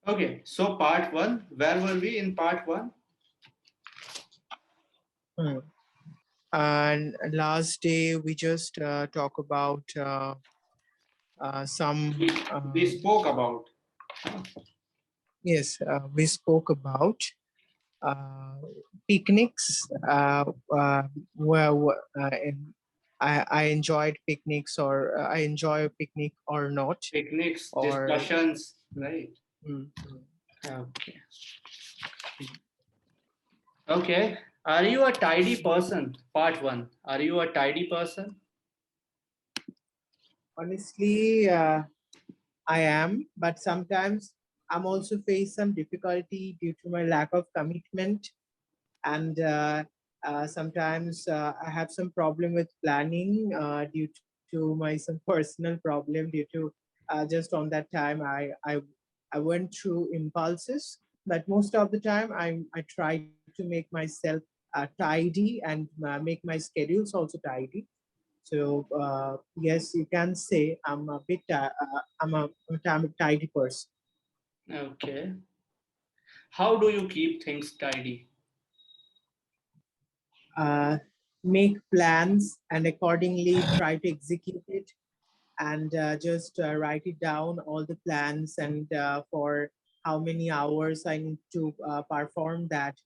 Okay, so part one, where were we in part one? And last day we just talk about some. We spoke about. Yes, we spoke about picnics. I enjoyed picnics, or I enjoy a picnic or not. Picnics, Or discussions, right? mm, Okay. Okay. Are you a tidy person? Part one. Are you a tidy person? honestly, I am, but sometimes I'm also face some difficulty due to my lack of commitment, and sometimes I have some problem with planning due to my some personal problem due to just on that time I went through impulses, but most of the time I try to make myself tidy and make my schedules also tidy. So yes, you can say I'm a tidy person. Okay. How do you keep things tidy? Uh, Make plans and accordingly try to execute it, and just write it down, all the plans, and for how many hours I need to perform that.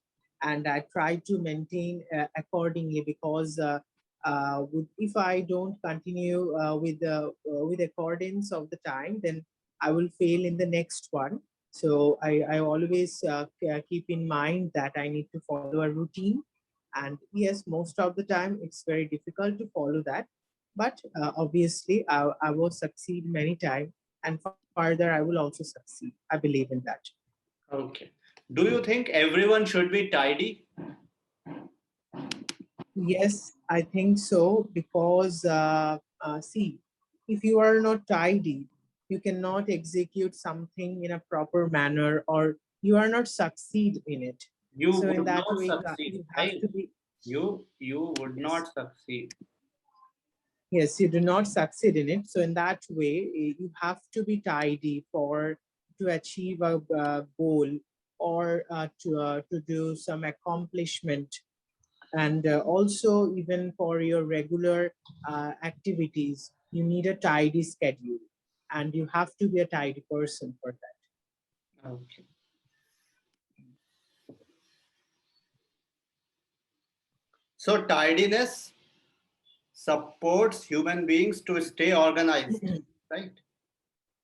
And I try to maintain accordingly, because if I don't continue with accordance of the time, then I will fail in the next one. So I always keep in mind that I need to follow a routine. And yes, most of the time it's very difficult to follow that, but obviously I will succeed many times, and further I will also succeed. I believe in that. Okay. Do you think everyone should be tidy? Yes, I think so, because see, if you are not tidy, you cannot execute something in a proper manner, or you are not succeed in it. You So in would that not way, succeed, you have right? to be. You would Yes. not succeed. Yes, you do not succeed in it. So in that way, you have to be tidy for to achieve a goal, or to do some accomplishment, and also even for your regular activities, you need a tidy schedule, and you have to be a tidy person for that. Okay. So tidiness supports human beings to stay organized, right?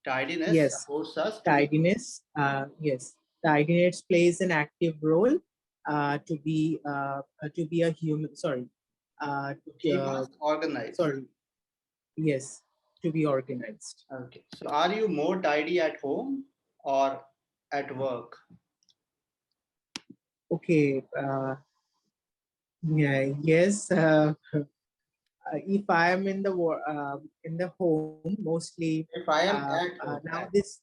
Tidiness Yes, supports us to be tidiness. Yes, tidiness plays an active role to be a human. Sorry, to keep uh, us organized. sorry. Yes, to be organized. Okay. So are you more tidy at home or at work? Okay. Yeah. Yes. If I am in the home, mostly If I am at home, now this.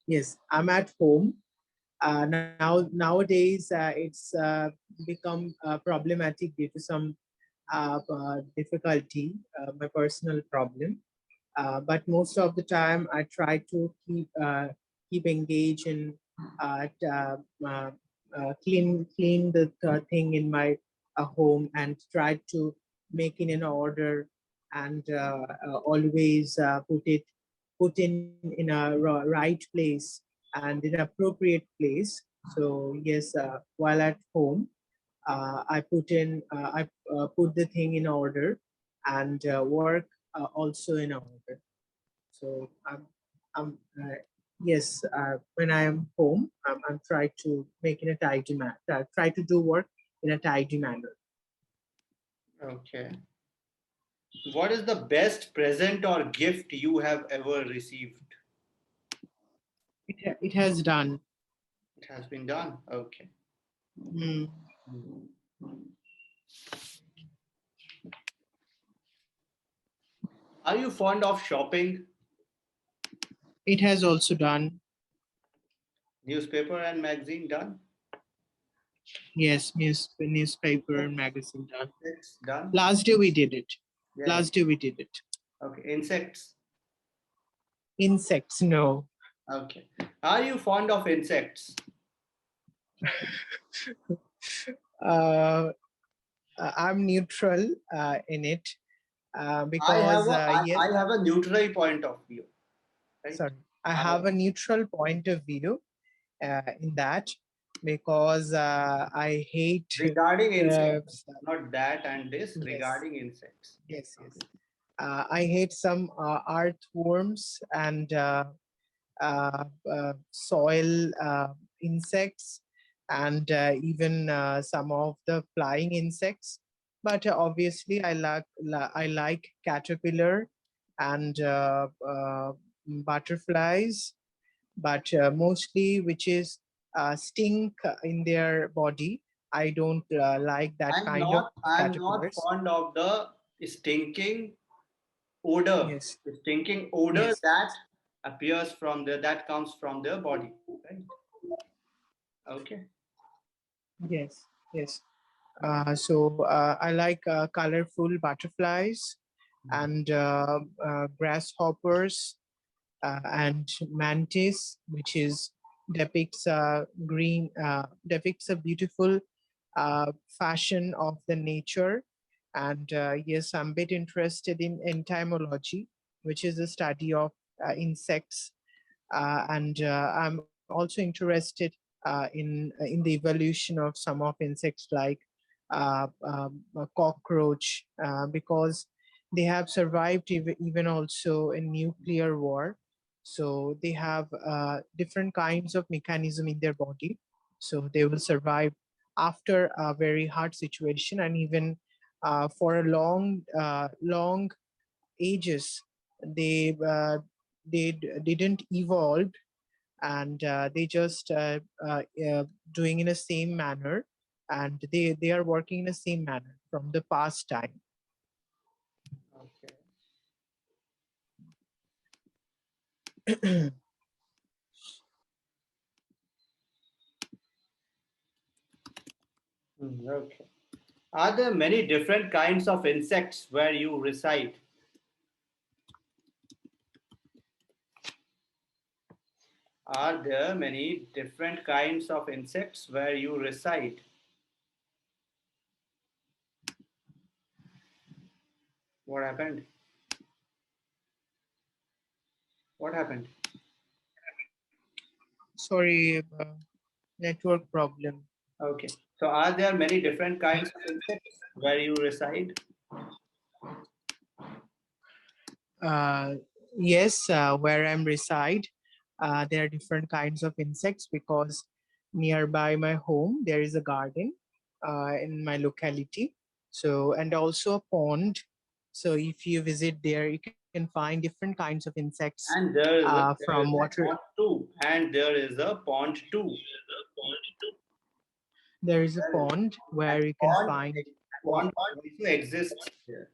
Yes, I'm at home. Nowadays, it's become problematic due to some difficulty, my personal problem. But most of the time, I try to keep engaged in uh, clean the thing in my home, and try to make it in order, and always put in a right place and in appropriate place. So yes, while at home, I put the thing in order, and work also in order. So yes, when I am home, I'm trying to make in a tidy manner. Try to do work in a tidy manner. okay. What is the best present or gift you have ever received? It has done. It has been done. Okay. Mm, Are you fond of shopping? it has also done. Newspaper and magazine done? Yes, newspaper and magazine done. Insects done? Last day we did it. Yeah. Last day we did it. Okay. Insects. Insects, no. Okay. Are you fond of insects? Uh, I'm neutral in it because yes, I have a neutral point of view, right? sorry, I I, have a neutral point of view in that because I hate. regarding Uh, insects, not that and this, yes, regarding insects. yes. I hate some earthworms and soil insects and even some of the flying insects. But obviously, I like caterpillar and butterflies, but mostly which is stink in their body. I don't like that kind of I'm not caterpillars. fond of the stinking odor, Yes, the stinking odor yes, that appears from that comes from their body, right? Okay. yes. So I like colorful butterflies and grasshoppers and mantis, which is depicts a beautiful fashion of the nature. And yes, I'm a bit interested in entomology, which is the study of insects, and I'm also interested in the evolution of some of insects like a cockroach because they have survived even also in nuclear war. So they have different kinds of mechanism in their body, so they will survive after a very hard situation, and even for a long ages they didn't evolve, and they just doing in the same manner, and they are working in the same manner from the past time. Okay. Okay. Are there many different kinds of insects where you reside? Are there many different kinds of insects where you reside? What happened? What happened? Sorry, network problem. Okay. So are there many different kinds of insects where you reside? uh, yes, where I'm reside, there are different kinds of insects because nearby my home there is a garden in my locality, so and also a pond. So if you visit there you can find different kinds of insects And from there is a water. pond too. And there is a pond too. There is a There is, pond and where you can pond find pond also exists there.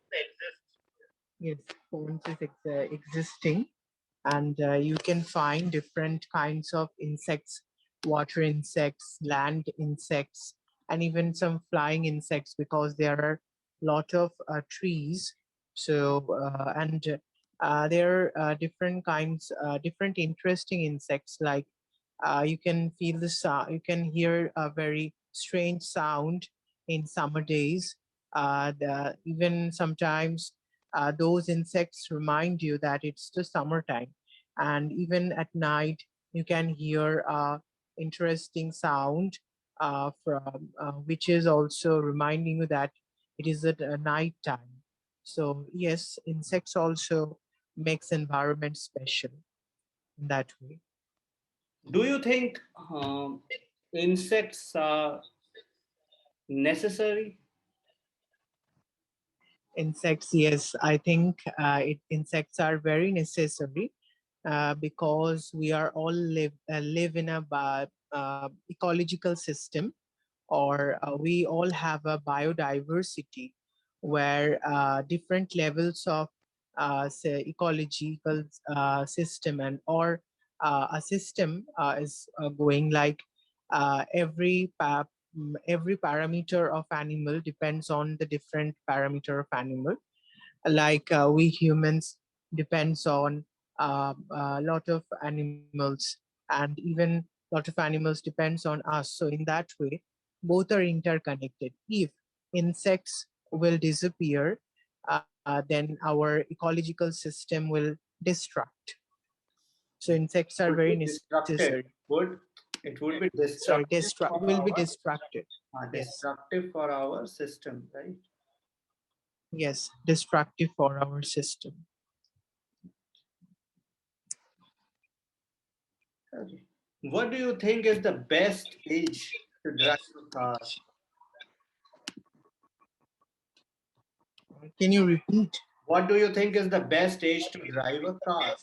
yes, ponds is existing, and you can find different kinds of insects, water insects, land insects, and even some flying insects because there are a lot of trees. So and there are different kinds, different interesting insects like you can feel the sound, you can hear a very strange sound in summer days. Even sometimes those insects remind you that it's the summertime, and even at night you can hear a interesting sound from which is also reminding you that it is at night time. So yes, insects also makes environment special in that way. Do you think insects are necessary? Insects, yes, I think insects are very necessary because we are all live in a ecological system, or we all have a biodiversity where different levels of say ecological system and or a system is going like every parameter of animal depends on the different parameter of animal, like we humans depends on a lot of animals, and even lot of animals depends on us. So in that way, both are interconnected. If insects will disappear, then our ecological system will destruct. So insects are Would very be necessary. destructed. Would it would be Sorry, destructive for will be our distracted. Yes, destructive for our system, right? yes, destructive for our system. Okay. What do you think is the best age to drive a car? Can you repeat? What do you think is the best age to drive a car?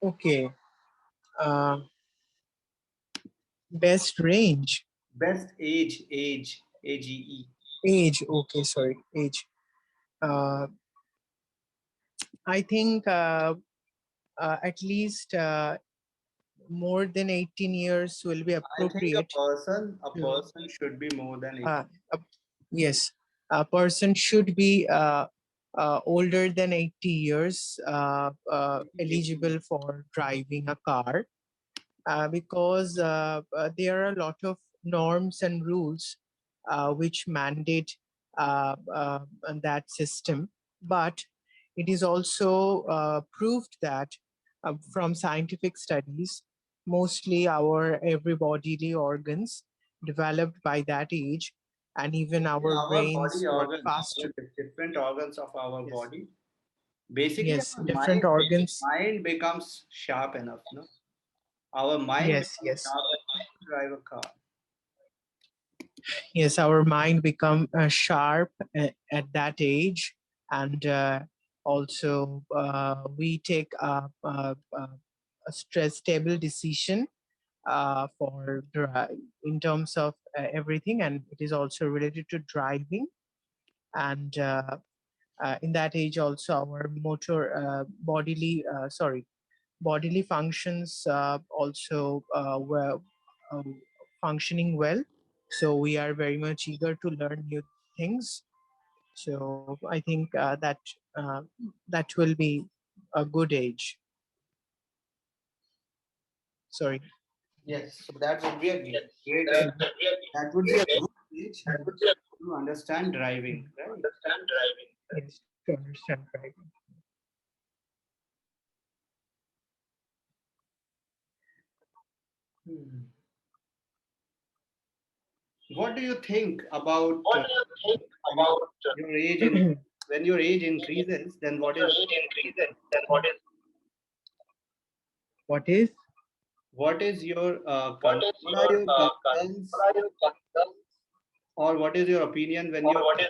Okay. Uh, Best range. Best age, AGE. Age. Okay, sorry. Age. Uh, I think at least more than 18 years will be I think appropriate a to. person should be more than 18. Uh, yes, a person should be older than 80 years eligible for driving a car, because there are a lot of norms and rules which mandate that system. But it is also proved that from scientific studies, mostly our every bodily organs developed by that age, and even Only our our brains body work organs, faster. different organs of our Yes, body. Basically, yes, different organs. mind becomes sharp enough, no? Our mind Yes, becomes yes. sharp enough to drive a car. Yes, our mind become sharp at that age, and also we take a stress stable decision in terms of everything, and it is also related to driving. And in that age also our motor bodily functions also were functioning well. So we are very much eager to learn new things. So I think uh, that will be a good age. Sorry. Yes, so that would be a great age. That would be a good age to understand driving, right? Yes, to understand driving. Hmm. What do you think about I mean, your age in when your age increases, then What is? what is your what are your concerns or what is your opinion when your what do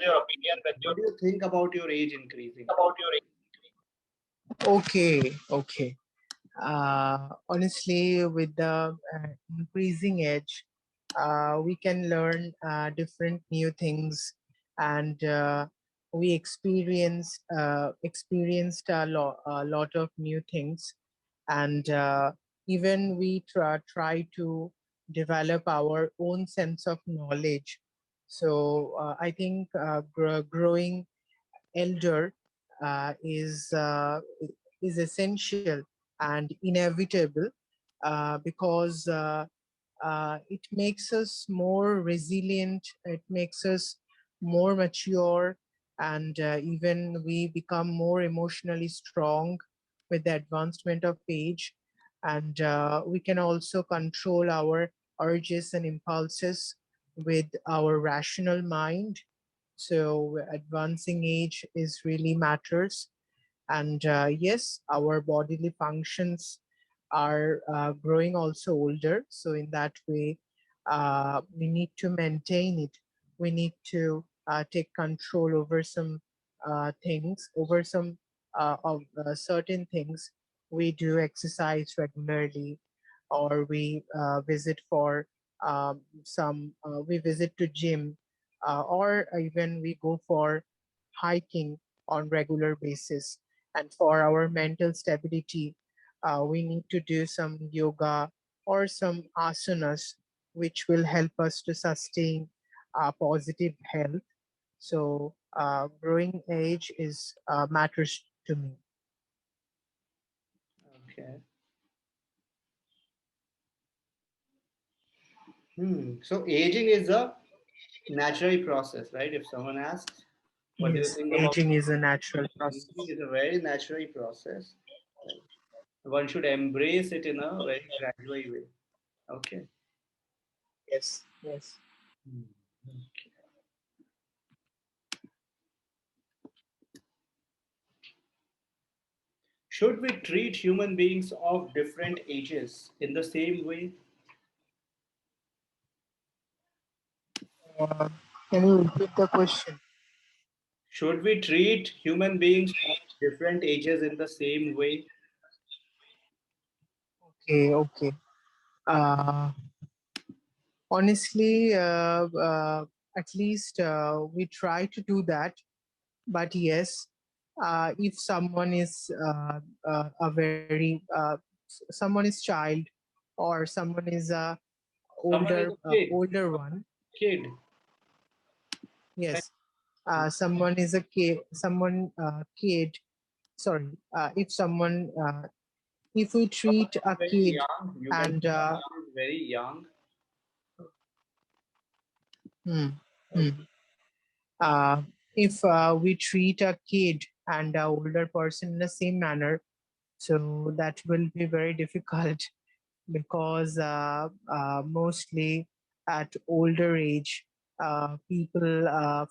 you think about your age increasing? Okay, okay. Honestly, with the increasing age, we can learn different new things, and we experienced a lot of new things, and even we try to develop our own sense of knowledge. So I think growing elder is essential and inevitable, because it makes us more resilient, it makes us more mature, and even we become more emotionally strong with the advancement of age. And we can also control our urges and impulses with our rational mind. So advancing age is really matters. And yes, our bodily functions are growing also older. So in that way, we need to maintain it. We need to take control over some things, over some of certain things. We do exercise regularly, or we visit for we visit to gym, or even we go for hiking on regular basis. And for our mental stability, we need to do some yoga or some asanas, which will help us to sustain positive health. So growing age is matters to me. Okay. So aging is a natural process, right? If someone asks, what do you Yes, think about aging is a natural aging? process. Is a very natural process. Right? One should embrace it in a very gradual way. Okay. Yes, yes. Hmm. Okay. Should we treat human beings of different ages in the same way? Uh, can you repeat the question? Should we treat human beings of different ages in the same way? Okay, okay. Uh, Honestly, at least we try to do that. But yes, if someone is a very someone is child, or someone is a Someone is a kid. older one. Kid. Yes, someone is a kid, someone kid. Sorry, if someone if we Someone treat is a very kid young. You can and say someone is very young. hmm, hmm, Okay. uh, if we treat a kid and a older person in the same manner, so that will be very difficult because mostly at older age, people are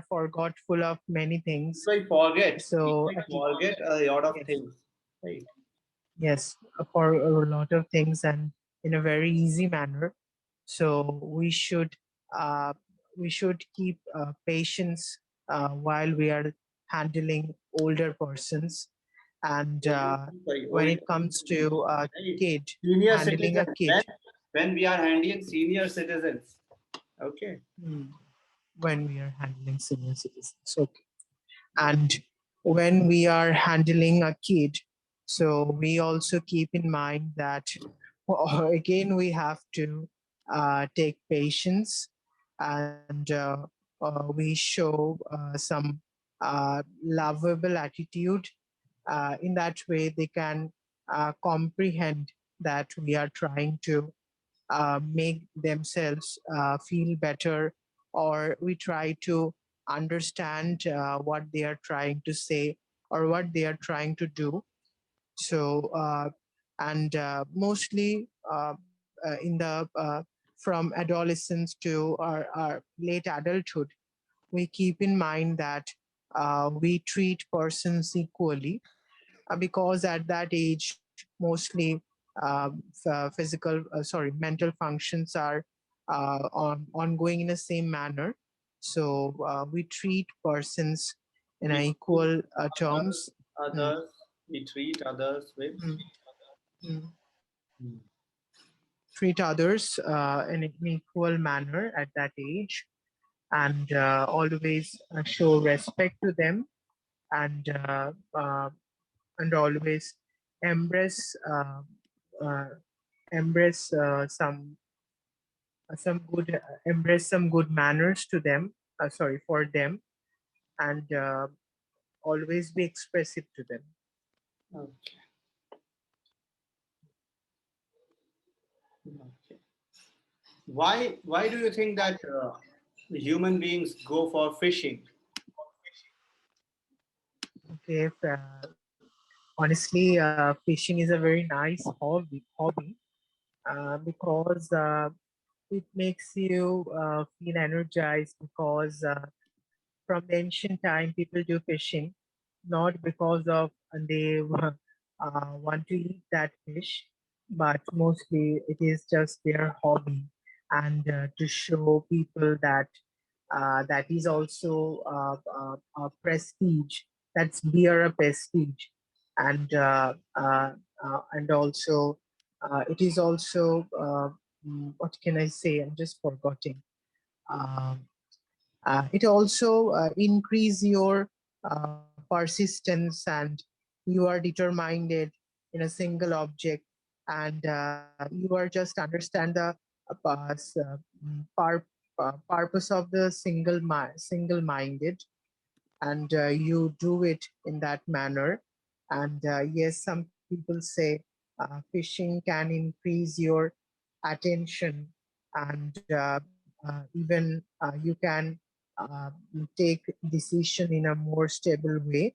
forgetful of many things. People forget. So People forget a lot of yes, things. Right. yes, for a lot of things and in a very easy manner. So uh, we should keep patience while we are handling older persons. And Sorry, when older it comes people. to a Right. kid, Senior handling a citizens. kid, When we are handling senior citizens. Okay. hmm, when we are handling senior citizens, okay. And when we are handling a kid, so we also keep in mind that again we have to take patience, and we show some lovable attitude. In that way they can comprehend that we are trying to make themselves feel better, or we try to understand what they are trying to say or what they are trying to do. So and mostly in the from adolescence to our late adulthood, we keep in mind that we treat persons equally, because at that age mostly mental functions are ongoing in the same manner. So we treat persons in a We treat equal others, terms. Mm, others. We treat others with. mm, mm. Hmm. Treat others in an equal manner at that age, and always show respect to them, and always embrace uh, embrace some good manners to them, sorry, for them, and always be expressive to them. Okay. Okay. Why do you think that human beings go for fishing? Okay, honestly, fishing is a very nice hobby, because it makes you feel energized, because from the ancient time people do fishing not because of they want to eat that fish, but mostly it is just their hobby, and to show people that that is also a prestige, that's beer a prestige, and also it is also what can I say, I'm just forgetting. um, it also increase your persistence, and you are determined in a single object, and you are just understand the purpose of the single minded, and you do it in that manner. And yes, sometimes people say fishing can increase your attention, and even you can uh, take decision in a more stable way.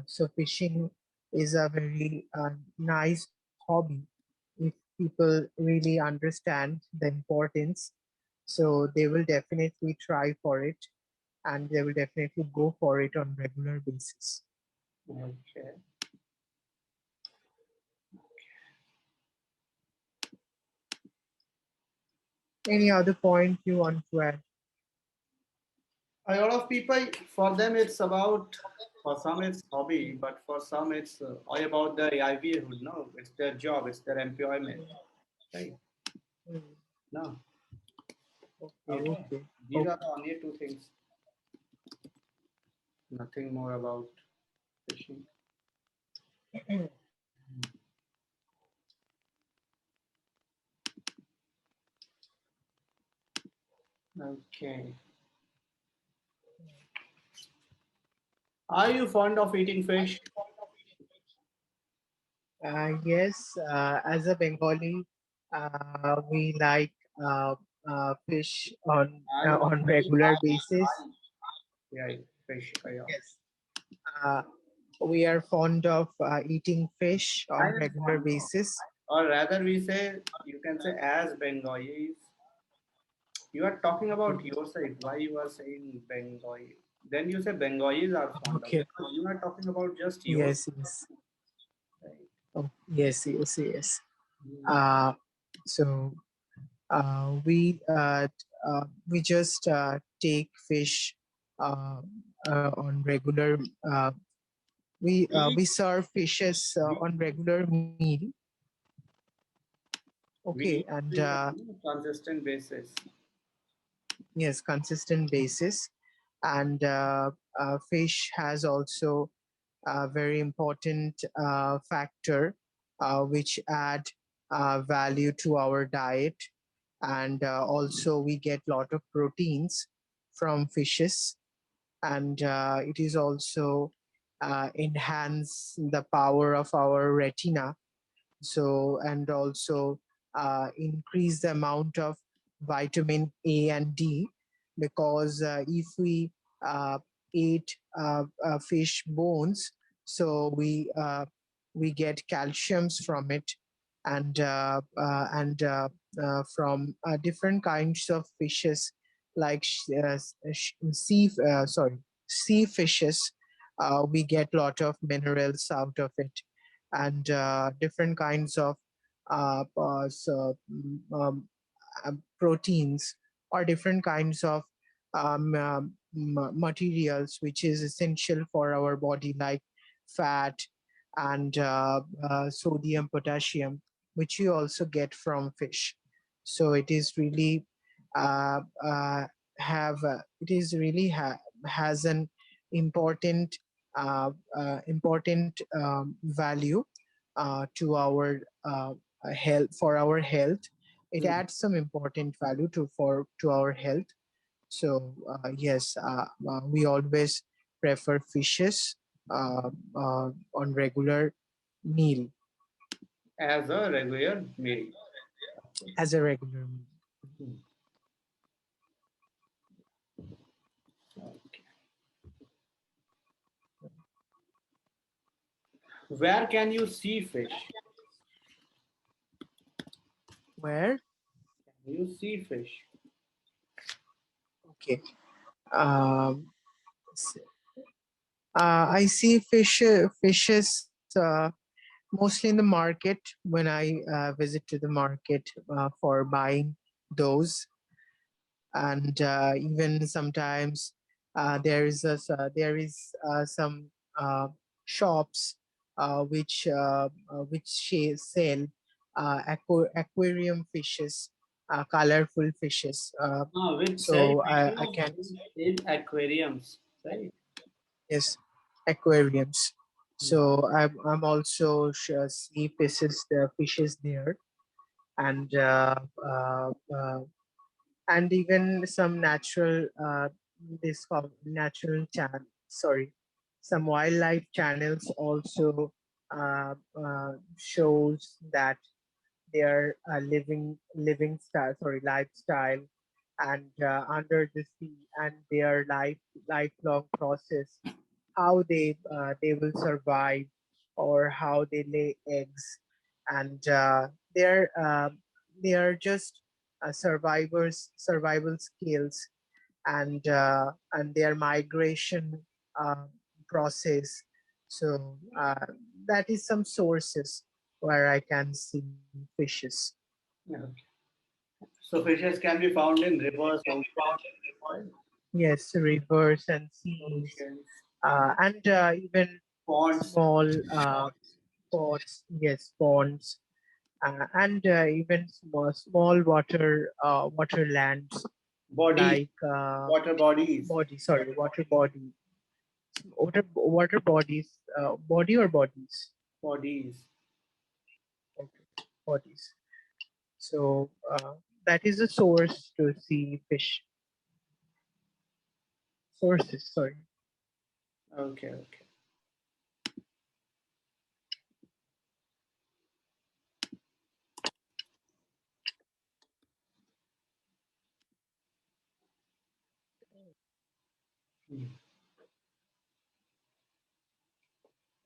So fishing is a very nice hobby if people really understand the importance. So they will definitely try for it, and they will definitely go for it on regular basis. Okay. Any other point you want to add? A lot of people, for them, it's about, for some it's hobby, but for some it's all about their livelihood. No, it's their job, it's their employment. Right? Mm, No. okay, Okay. okay, These are the only two things. Nothing more about fishing. okay. Okay. Are you fond of eating fish? Yes, as a Bengali, we like uh, fish on regular basis. Yeah, fish. Yeah. Yes, uh, we are fond of eating fish I on am regular fond of. basis. Or rather, we say, you can say, as Bengalis, you are talking about your side. Why you are saying Bengali? Then you say Bengalis are fond of Okay. it. So you are talking about just yours, Yes, yes. right? Oh, yes, yes, yes. Mm. Uh, so we just take fish uh, on regular. Uh, We, we serve fishes we, on regular meal. we Okay, eat and fish on a consistent basis. yes, consistent basis. And fish has also a very important factor which add value to our diet, and also we get lot of proteins from fishes, and it is also enhance the power of our retina, so and also increase the amount of vitamin A and D, because if we uh, eat fish bones, so we get calciums from it, and from different kinds of fishes like sea fishes, we get lot of minerals out of it, and different kinds of proteins, or different kinds of materials which is essential for our body, like fat and sodium, potassium, which you also get from fish. So it is really uh, uh, it is really has an important important value to our health, for our health. It Mm. adds some important value to our health. So yes, we always prefer fishes on regular meal, As a regular meal. as a regular meal. Mm. Okay. Where can you see fish? Where? Can you see fish? Okay. Um, s- I see fishes mostly in the market when I visit to the market for buying those, and even sometimes there is some shops which sell aquarium fishes, colorful fishes. Which say So I fishes can, in aquariums, right? yes, aquariums. Mm. So I'm also see fishes there, and and even some natural natural sorry, some wildlife channels also shows that their living style, sorry, lifestyle, and under the sea, and their lifelong process, how they will survive, or how they lay eggs, and they are just survival skills, and their migration uh, process. So that is some sources where I can see fishes. Yeah. So fishes can be found in rivers, oceans, right? Yes, rivers and seas, Oceans, and even ponds. small ponds. Yes, ponds, and even small water lands Bodies, like water bodies, body. Sorry, water body. Water bodies. Body or bodies. bodies. Okay, bodies. So that is a source to see fish. Sources. Sorry. Okay, okay. Hmm.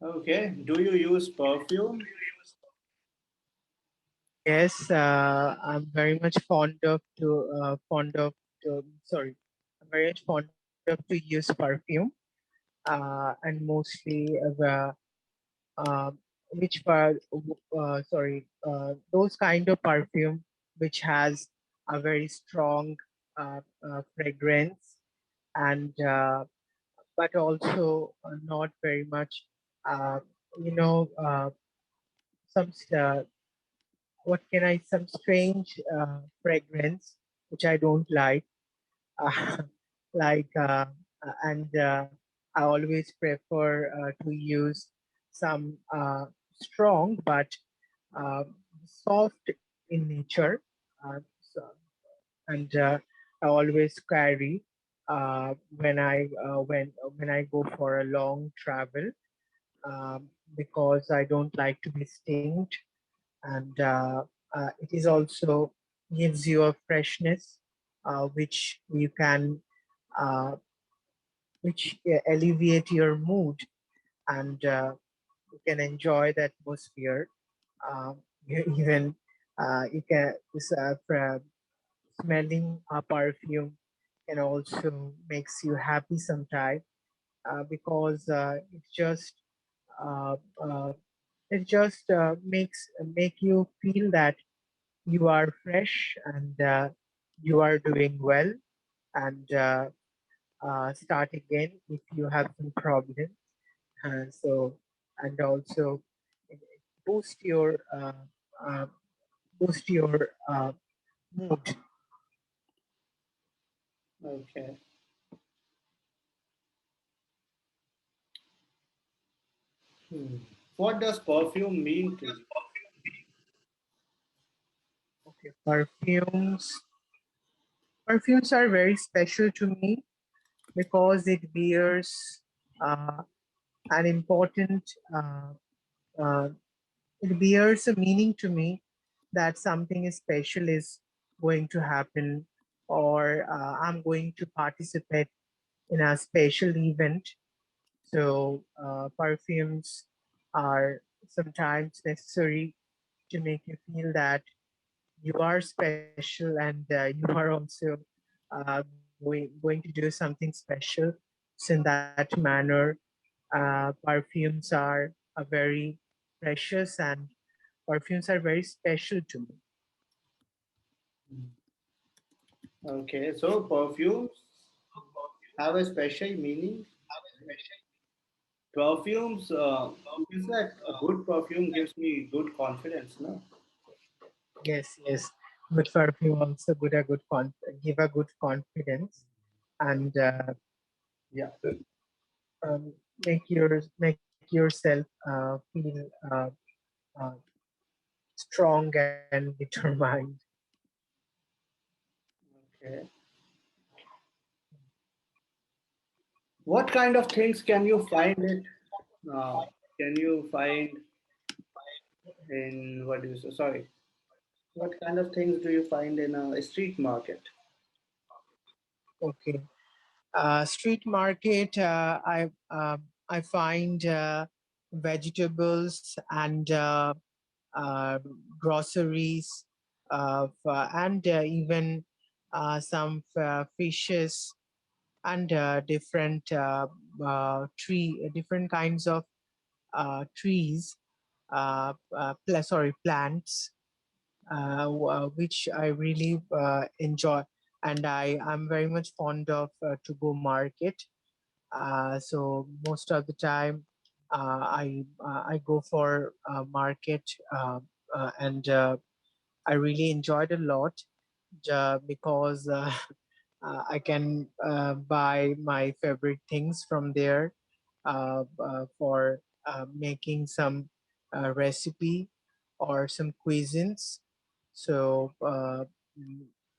Okay. Do you use perfume? Yes, I'm very much fond of sorry, I'm very much fond of to use perfume, and mostly uh, which part, those kind of perfume which has a very strong fragrance, and but also not very much, uh, you know, some what can I some strange fragrance which I don't like, uh, like and I always prefer to use some strong but uh, soft in nature, so, and I always carry when I go for a long travel, because I don't like to be stinged, and it is also gives you a freshness, which you can uh, which alleviate your mood, and you can enjoy the atmosphere. Even you can smelling a perfume can also makes you happy sometimes, because uh, uh, it just make you feel that you are fresh, and you are doing well, and start again if you have some problem. So, and also it boost your uh, boost your mood. Okay. Hmm. What does perfume mean to you? Okay, perfumes are very special to me because it bears uh, an important uh, it bears a meaning to me that something special is going to happen, or I'm going to participate in a special event. So perfumes are sometimes necessary to make you feel that you are special, and you are also going to do something special. So in that manner, perfumes are a very precious, and perfumes are very special to me. Okay. So perfumes have a special meaning. Perfumes, is that a good perfume gives me good confidence, no? Yes, yes. Good perfume also give a good confidence, and Yeah. make yourself feel uh, strong and determined. Okay. What kind of things can you find it? Uh, can you find? In what do you say? Sorry. What kind of things do you find in a street market? Okay. Street market, I find vegetables and groceries, and even some fishes and different kinds of trees, plants, which I really enjoy, and I'm very much fond of to go market. So most of the time, I go for market, and I really enjoyed a lot, because I can buy my favorite things from there, for making some recipe or some cuisines. So,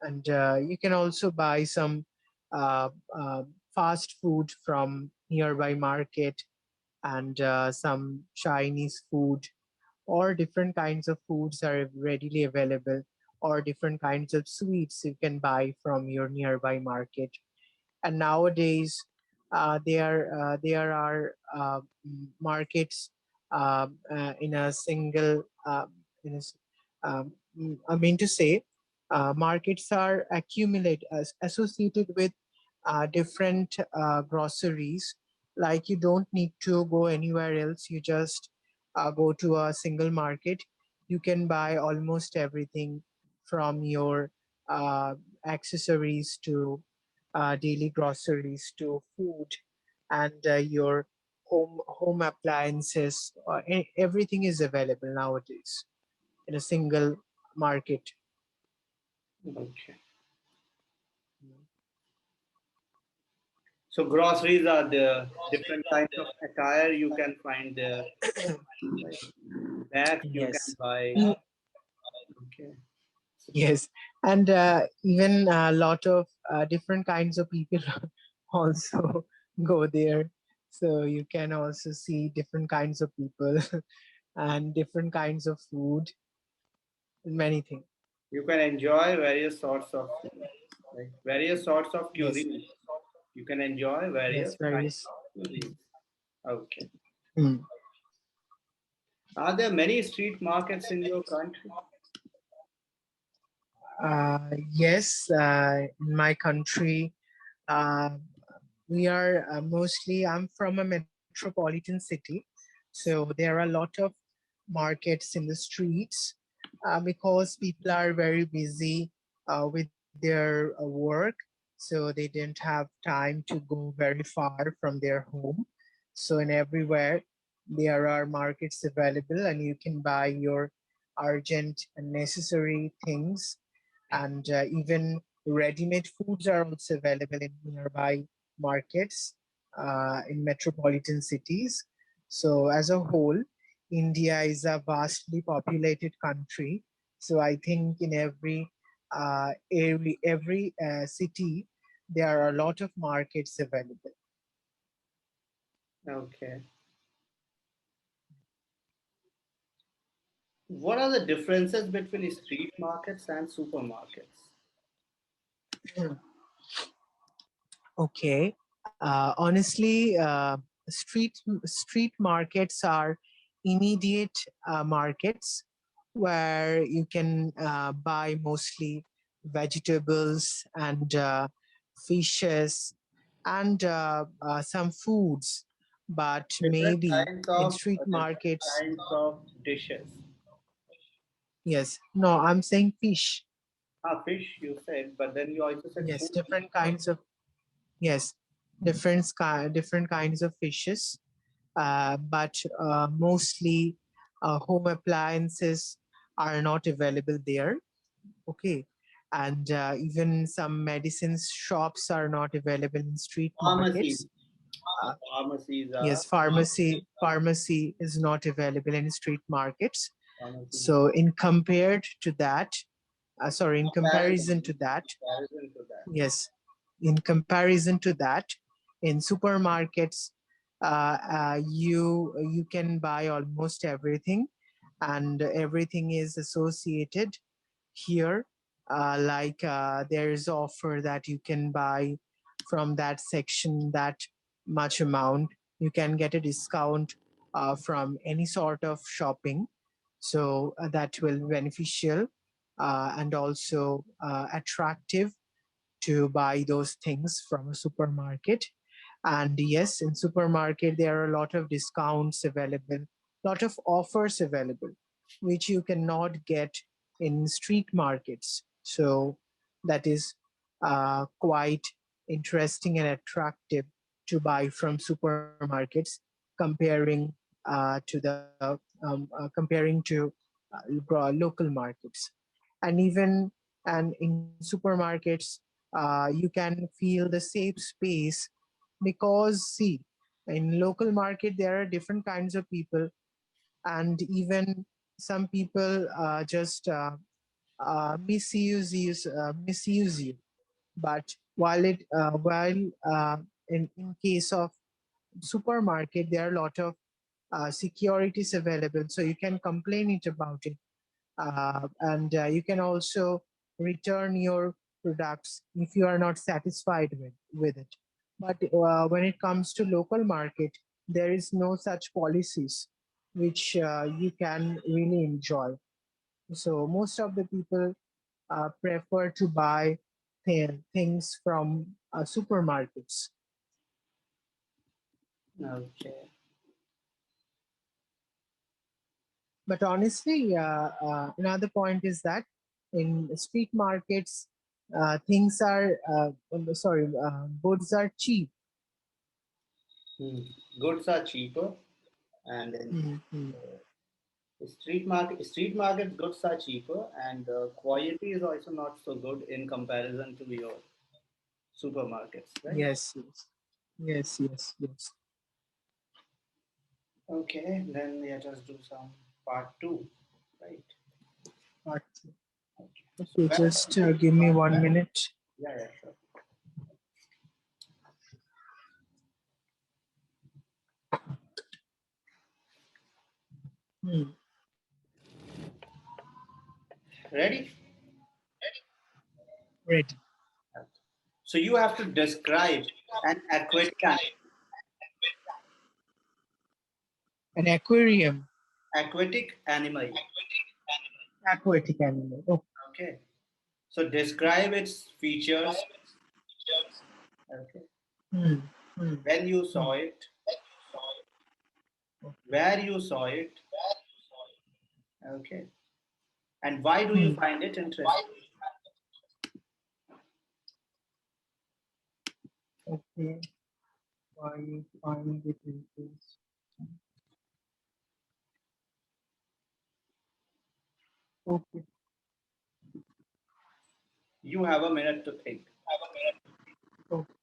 and you can also buy some uh, uh, fast food from nearby market, and some Chinese food, or different kinds of foods are readily available, or different kinds of sweets you can buy from your nearby market. And nowadays, there are markets, in a single, in a, s- I mean to say, markets are associated with different groceries. Like, you don't need to go anywhere else, you just go to a single market. You can buy almost everything, from your uh, accessories to daily groceries to food, and your home appliances. Everything is available nowadays in a single market. Okay. So groceries are the different kinds of attire you can find there. Like bags you can Yes. buy. E- Okay. Yes, and even a lot of different kinds of people also go there. So you can also see different kinds of people and different kinds of food, many things. You can enjoy various sorts of food, like various sorts of Yes, cuisine. You can enjoy various yes, kinds various. of cuisines. Okay. Mm. Are there many street markets in your country? Yes, in my country, uh, we are I'm from a metropolitan city, so there are a lot of markets in the streets, because people are very busy with their work, so they didn't have time to go very far from their home. So in everywhere there are markets available, and you can buy your urgent and necessary things, and even ready-made foods are also available in nearby markets, in metropolitan cities. So as a whole, India is a vastly populated country. So I think in every city, there are a lot of markets available. Okay. What are the differences between street markets and supermarkets? Okay. Honestly, street markets are immediate markets where you can buy mostly vegetables and fishes and some foods. But Different maybe kinds in of street different markets, kinds of dishes. yes, no, I'm saying fish. Ah, fish you said, but then you also said Yes, food. different kinds of, yes, different kinds of fishes, but mostly home appliances are not available there. Okay. And even some medicines shops are not available in street Pharmacies. markets. Uh, Pharmacies are yes, pharmacy is not available in street markets. pharmacies. So in compared to that, in comparison to Comparison. that, Comparison to that. yes, in comparison to that, in supermarkets, you can buy almost everything, and everything is associated here. There is offer that you can buy from that section that much amount. You can get a discount from any sort of shopping. So that will be beneficial and also attractive to buy those things from a supermarket. And yes, in supermarket there are a lot of discounts available, lot of offers available, which you cannot get in street markets. So that is quite interesting and attractive to buy from supermarkets, comparing comparing to local markets. And even and in supermarkets, you can feel the safe space, because see, in local market there are different kinds of people, and even some people misuse you. But while in case of supermarket, there are a lot of securities available, so you can complain it about it, and you can also return your products if you are not satisfied with it. But when it comes to local market, there is no such policies which you can really enjoy. So most of the people prefer to buy things from supermarkets. Okay. But honestly, another point is that in street markets, things are goods are cheap. Hmm. Goods are cheaper, and then Mhm. street market goods are cheaper, and the quality is also not so good in comparison to your supermarkets, right? Yes, yes, yes, yes, yes. Okay, then let us do some part two, right? But, Okay. So okay, where just give me 1 minute. yeah, yeah, sure. Hmm. Ready? Ready. Okay. So you have to describe an An aquarium, aquatic animal. aquatic animal. Oh, Okay. So describe its features. Okay. hmm. Hmm. When you Hmm. saw it, Okay. where you saw it. Okay. And why do you Hmm. find it interesting? Okay. Why you find it interesting? Okay. You have a minute to think. Okay.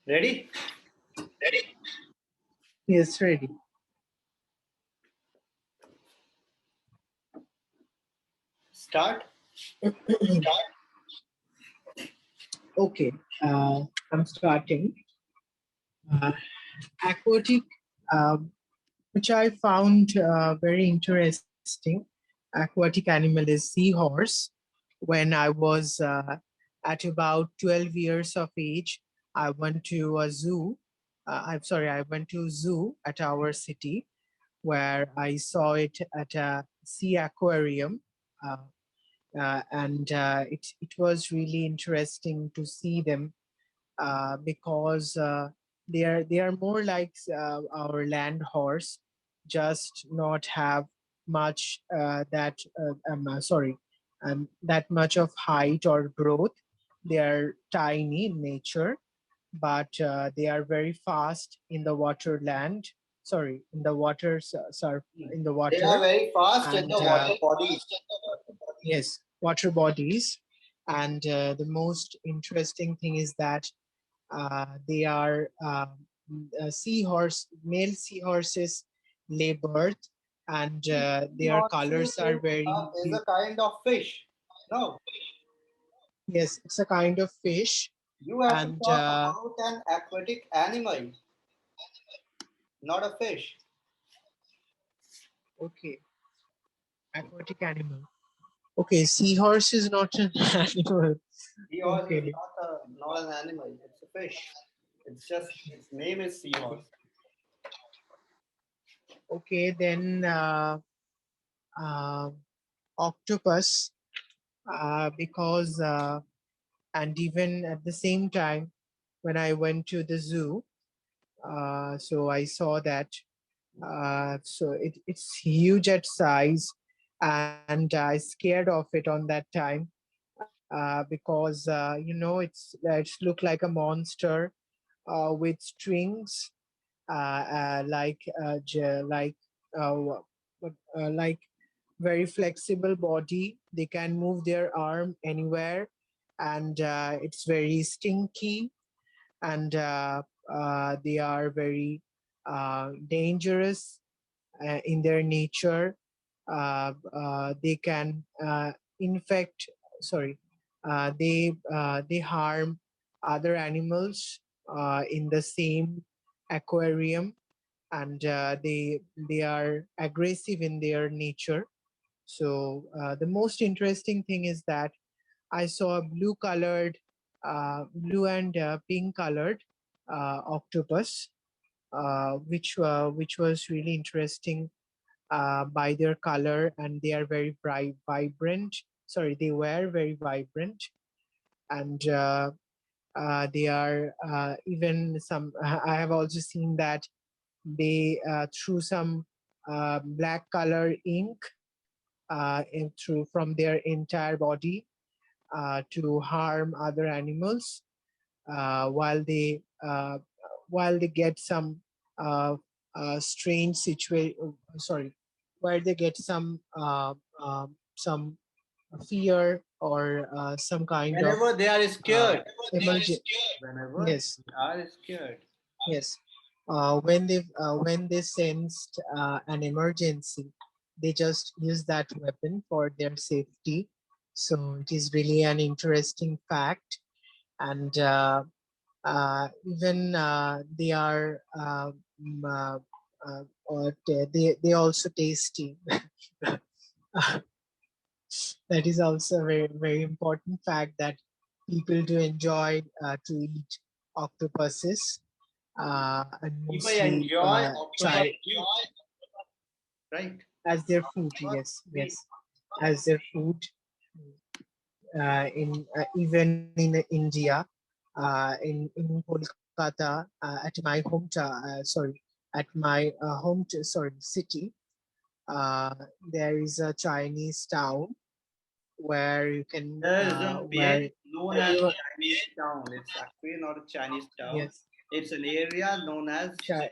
Ready? Yes, ready. Start. Okay, I'm starting. Uh, Aquatic, um, which I found very interesting. Aquatic animal is seahorse. When I was at about 12 years of age, I went to a zoo. I'm sorry, I went to zoo at our city where I saw it at a sea aquarium. Uh, and it was really interesting to see them because they are more like our land horse, just not have much that much of height or growth. They are tiny in nature, but they are very fast in the water land. Sorry, in the water, in the They are water, very fast in and the water bodies. yes, water bodies. And the most interesting thing is that they are seahorse, male seahorses lay birth, and their Seahorses colors are very, is a kind of fish. No, yes, it's a kind of fish. you have to And talk about an aquatic animal, not a fish. okay, aquatic animal. Okay, seahorse is not an animal. Seahorse is Okay, not an animal. It's a fish. It's just its name is seahorse. okay, then uh, octopus, because and even at the same time when I went to the zoo, so I saw that so it's huge at size, and I scared of it on that time because it's look like a monster with strings, like like very flexible body. They can move their arm anywhere, and it's very stinky, and they are very dangerous in their nature. They can infect. Sorry, they harm other animals in the same aquarium, and they are aggressive in their nature. So the most interesting thing is that I saw a blue and pink colored octopus, which was really interesting by their color, and they are very vibrant. Sorry, they were very vibrant, and they are even some. I have also seen that they threw some black color ink through from their entire body to harm other animals while they get some uh, strange situation. Sorry, while they get some fear or some kind of Whenever they are uh, scared, emergency. whenever Yes, they are scared, yes. When they sensed an emergency, they just use that weapon for their safety. So it is really an interesting fact, and even they are or they also tasty. That is also a very very important fact that people do enjoy to eat octopuses and people mostly enjoy octopus try meat, right? as their food. Octopus Yes, meat. yes, as their food. In even in India, in Kolkata, at my city, there is a Chinese town where you can There is a where place known as everyone, Chinese town. It's actually not a Chinese town. yes, It's an area known as Chi-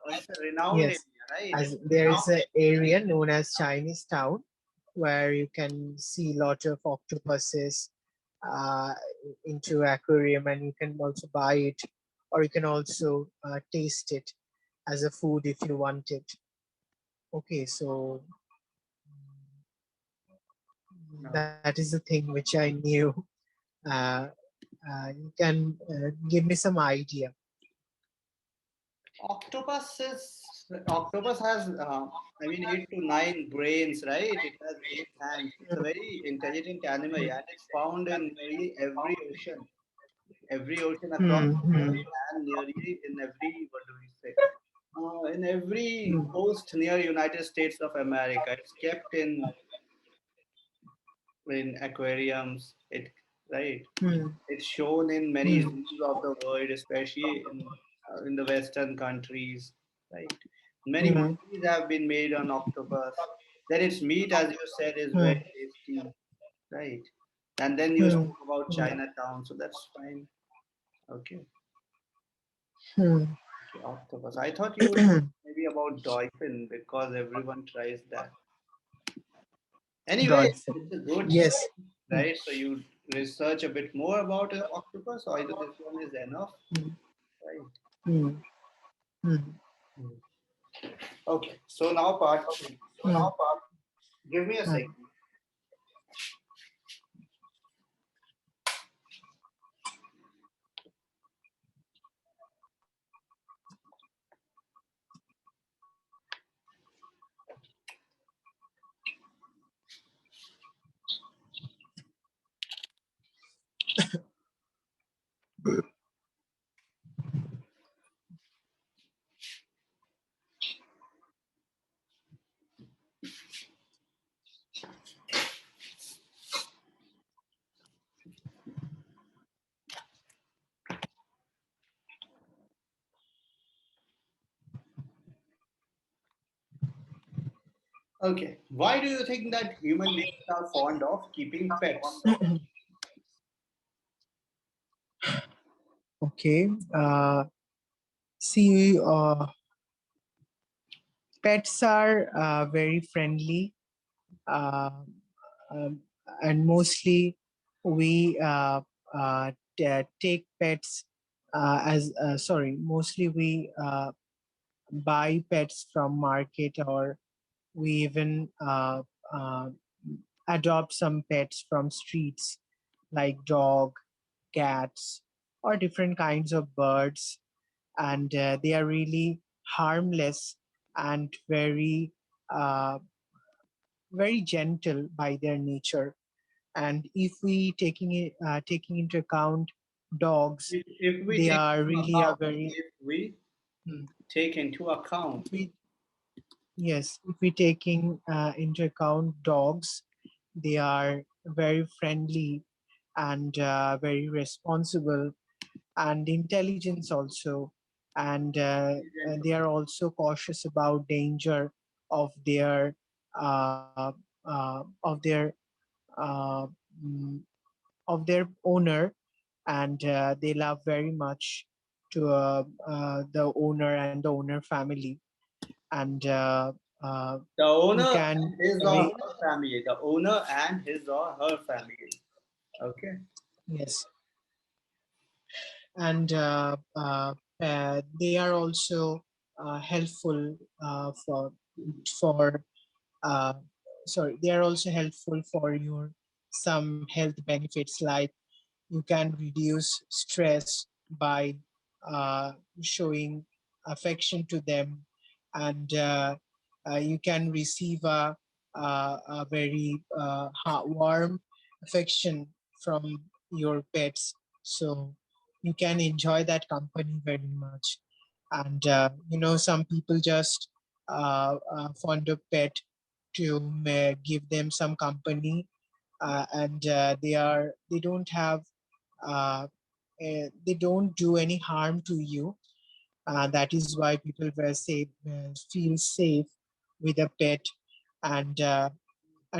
it's a renowned yes, area, right? as there is an area known as Chinese town where you can see lot of octopuses uh, into aquarium, and you can also buy it or you can also taste it as a food if you want it. Okay, so No. that is the thing which I knew. Uh, you can give me some idea. Octopus has I mean 8 to 9 brains, right? It has 8 hands. It's a very intelligent animal, and it's found in nearly every ocean across Hmm, the hmm, world, and nearly in every, what do we say, in every hmm, coast near United States of America. It's kept in aquariums. It right. hmm, It's shown in many hmm, zoos of the world, especially in the Western countries. Right. Many hmm, movies have been made on octopus. Then its meat, as you said, is hmm, very tasty. Right. And then you hmm, spoke about hmm, Chinatown, so that's fine. Okay. hmm. Okay, octopus. I thought you would say maybe about dolphin because everyone tries that. Anyway, Dolphin. it's a good Yes. start, right? So you research a bit more about octopus, or either this one is enough, Hmm, right? hmm, hmm, Hmm. Okay, so now part three. hmm, Give me a hmm. second. Okay, why do you think that human beings are fond of keeping pets? Okay. See, pets are very friendly, uh, um, and mostly we take pets as sorry. Mostly we buy pets from market, or we even uh, adopt some pets from streets, like dog, cats, or different kinds of birds, and they are really harmless and uh, very gentle by their nature. And if we taking into account dogs, If we they take are into really a account, very if we hmm, take into account, if we yes, if we taking into account dogs, they are very friendly and very responsible and intelligence also, and they are also cautious about danger of their uh, of their uh, mm, of their owner, and they love very much to the owner and the owner family, and the you owner can and his or make her family, the owner and his or her family. Okay. yes, and they are also helpful for uh, sorry, they are also helpful for your some health benefits, like you can reduce stress by uh, showing affection to them, and you can receive a very warm affection from your pets, so you can enjoy that company very much. And some people just fond of pet to give them some company, and they don't have they don't do any harm to you. That is why people were safe, feel safe with a pet, and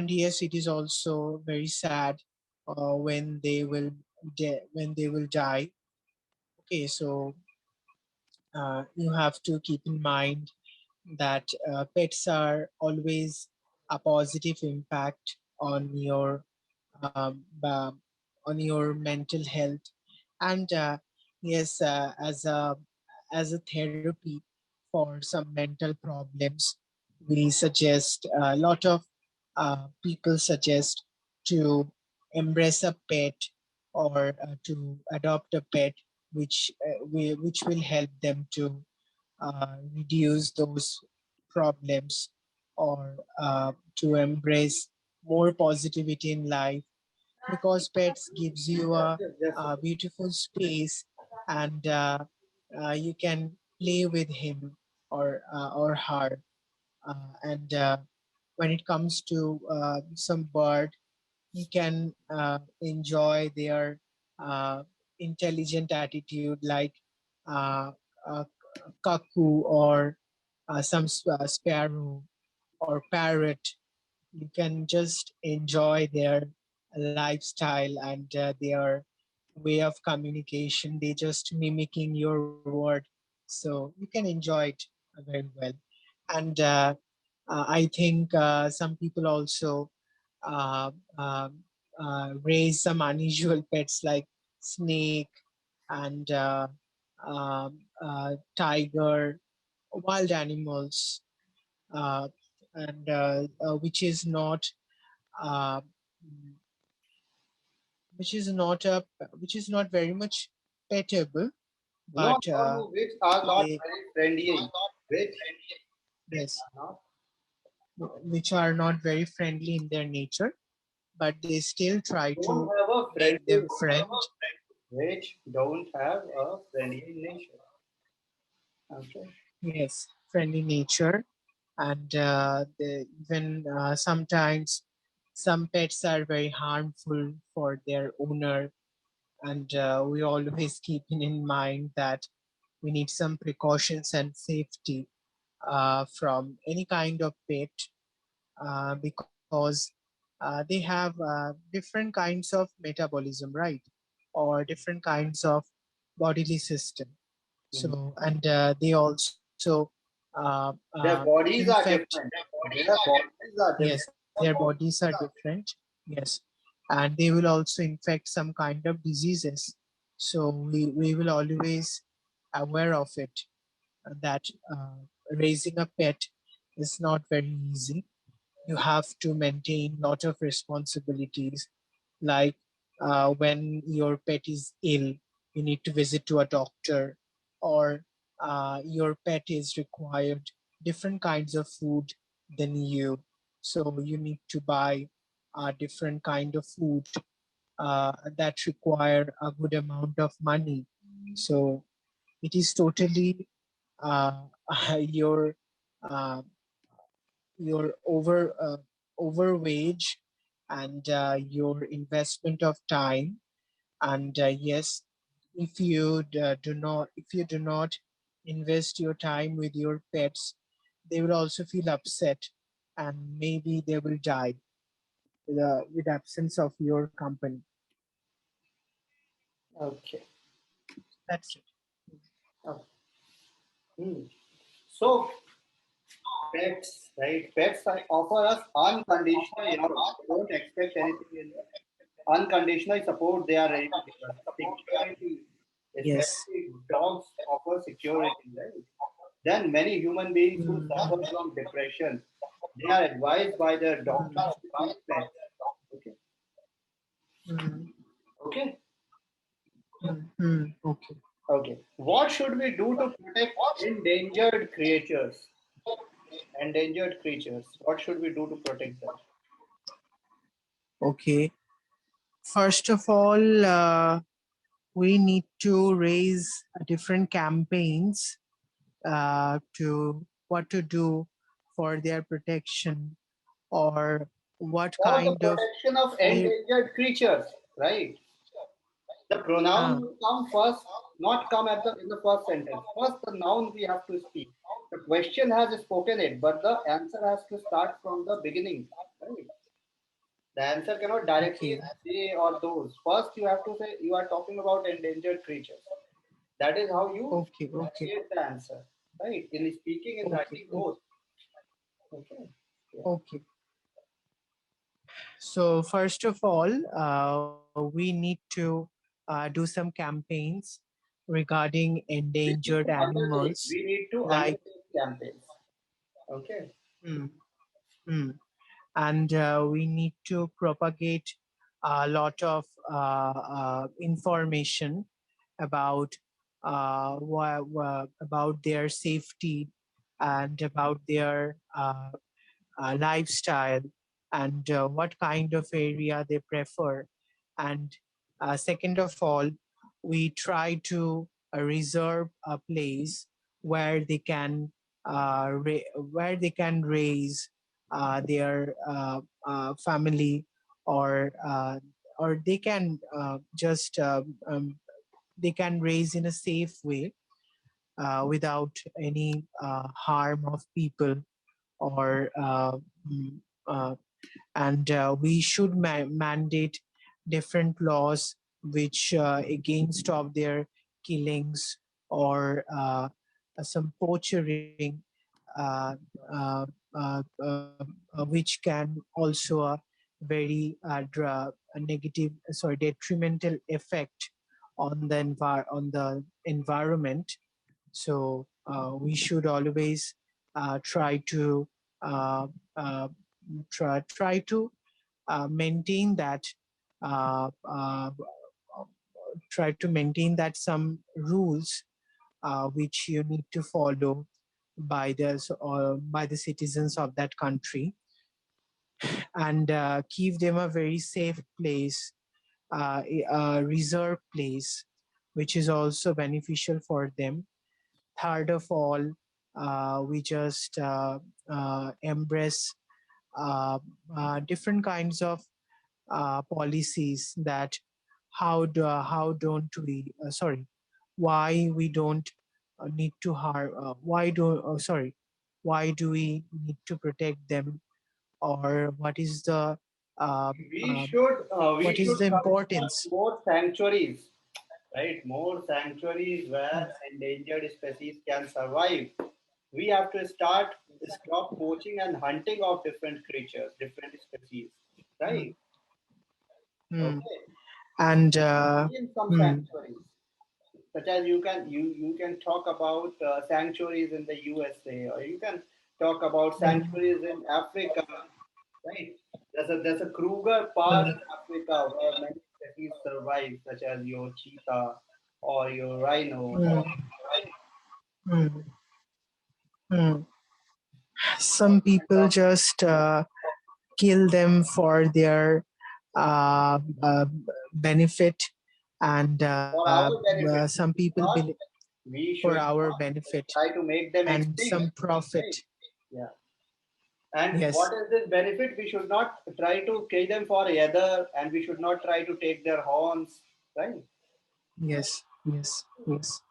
yes, it is also very sad when when they will die. Okay, so you have to keep in mind that pets are always a positive impact um, uh, on your mental health, and Yes, as a therapy for some mental problems, we suggest a lot of people suggest to embrace a pet or to adopt a pet, which will help them to reduce those problems or to embrace more positivity in life, because pets gives you Yes, yes, yes. a beautiful space, and you can play with him or her, and when it comes to some bird, you can enjoy their intelligent attitude, like uh, uh, cuckoo or some sparrow or parrot. You can just enjoy their lifestyle and their way of communication. They just mimicking your word, so you can enjoy it very well. And I think some people also uh, uh, raise some unusual pets like snake and tiger, wild animals, uh, and uh, which is not very much petable, No, but no, no, which are not they very friendly. Which yes, are not, which are not very friendly in their nature, but they still try don't to have a make them friendly, friend. which don't have a friendly nature. Okay. Yes, friendly nature, and even sometimes some pets are very harmful for their owner, and we always keep in mind that we need some precautions and safety from any kind of pet, because they have different kinds of metabolism, right? Or different kinds of bodily system. Mhm. So, and they also Their bodies are infect. different. Their bodies are Yes, different. their bodies are different. Yes, and they will also infect some kind of diseases. So we will always aware of it, that raising a pet is not very easy. You have to maintain lot of responsibilities, like when your pet is ill, you need to visit to a doctor, or your pet is required different kinds of food than you, so you need to buy a different kind of food that require a good amount of money. So it is totally uh, your uh, your over wage, and your investment of time. And yes, if you do not invest your time with your pets, they will also feel upset, and maybe they will die with absence of your company. Okay. That's it. Okay. Hmm. So pets, right? Pets offer us unconditional love. They don't expect anything in unconditional support. They are ready to give us security, Yes. especially dogs offer security, right? Then many human beings who Mm, suffer from depression, they are advised by their doctors mm, to keep pets. Okay. mm, Okay. okay. Okay. What should we do to protect endangered creatures? Endangered creatures. What should we do to protect them? Okay. First of all, we need to raise different campaigns to what to do for their protection, or what For the kind of protection of care. endangered creatures, right? The pronoun Uh, will come first, not come at the in the first sentence. First, the noun we have to speak. The question has spoken it, but the answer has to start from the beginning. Right? The answer cannot directly okay, say or those. First, you have to say you are talking about endangered creatures. That is how you okay, okay, create the answer. Right? In speaking and okay, writing okay, both. Okay. Yeah. okay. So first of all, we need to do some campaigns regarding We need endangered to undertake. animals We need to like undertake campaigns. Okay. mm, mm, and we need to propagate a lot of information about about their safety and about their lifestyle and what kind of area they prefer. And second of all, we try to reserve a place where they can where they can raise their family, or they can just they can raise in a safe way without any harm of people or mm, uh, and we should mandate different laws which against of their killings or some poaching uh, uh, which can also very a negative, sorry, detrimental effect on the on the environment. So we should always try to uh, uh, try to maintain that uh, uh, try to maintain that some rules which you need to follow by the citizens of that country, and give them a very safe place, a reserved place, which is also beneficial for them. Third of all, we just embrace uh, different kinds of policies that how don't we sorry why we don't need to harm why do sorry why do we need to protect them, or uh, uh, We what is should the construct importance. more sanctuaries, right? More sanctuaries where endangered species can survive. We have to stop poaching and hunting of different creatures, different species, Mm, right? mm. Okay. And In some mm, sanctuaries, such as you can talk about sanctuaries in the USA, or you can talk about mm, sanctuaries in Africa, right? There's a Kruger Park mm, in Africa where many species survive, such as your cheetah or your rhino, mm, right? mm, mm. Some people just kill them for their uh, uh, benefit, and For our benefit, some people believe we for should our not benefit try to make them and extinct, some profit. right? Yeah. And Yes, what is this benefit? We should not try to kill them for either, and we should not try to take their horns, right? yes, yes, yes.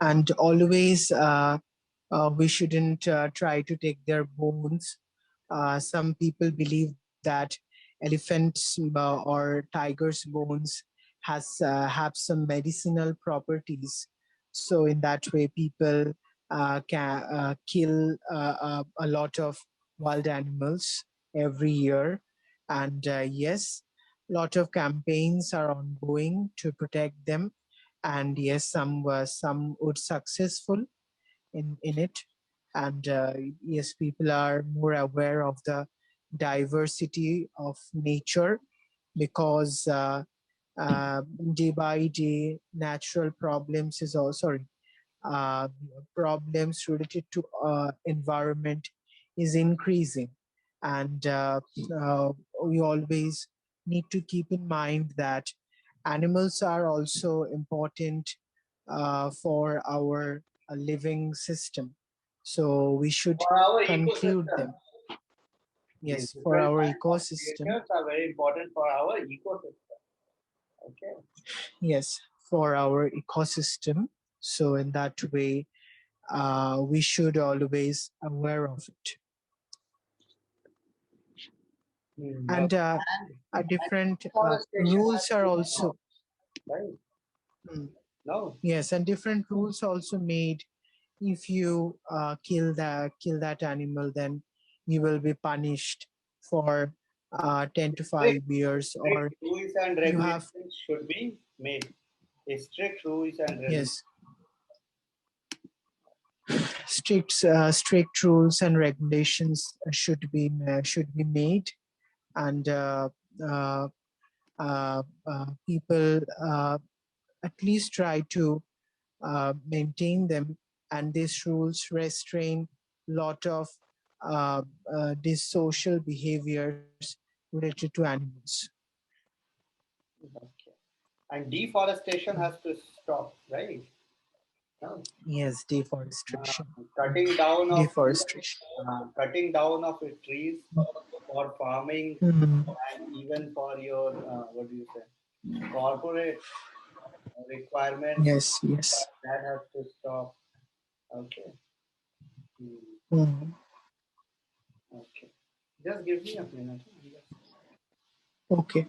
And always we shouldn't try to take their bones. Some people believe that elephants or tigers' bones have some medicinal properties. So in that way, people can kill a lot of wild animals every year. And yes, a lot of campaigns are ongoing to protect them, and yes, some would successful in it. And yes, people are more aware of the diversity of nature, because day by day natural problems is also sorry uh, problems related to environment is increasing. And we always need to keep in mind that animals are also important for our living system. So we should For our conclude ecosystem, them. these Yes, for different our kinds of ecosystem. creatures are very important for our ecosystem. Okay. Yes, for our ecosystem. So in that way, we should always aware of it. Okay. And And different deforestation has rules to are be also stopped, right? mm, No. yes, and different rules also made. If you kill that animal, then you will be punished for 10 to Strict, 5 years, strict or rules and you have regulations should be made. strict rules and Yes. Strict rules and regulations should be made, and people at least try to maintain them. And these rules restrain lot of these social behaviors related to animals. okay. And deforestation has to stop, right? No. Yes, deforestation. Cutting down of Deforestation. cutting down of trees for farming Mhm. and even for your what do you say corporate requirements, Yes, yes. that has to stop. Okay. Hmm. Mhm. Okay. Just give me a minute. Okay.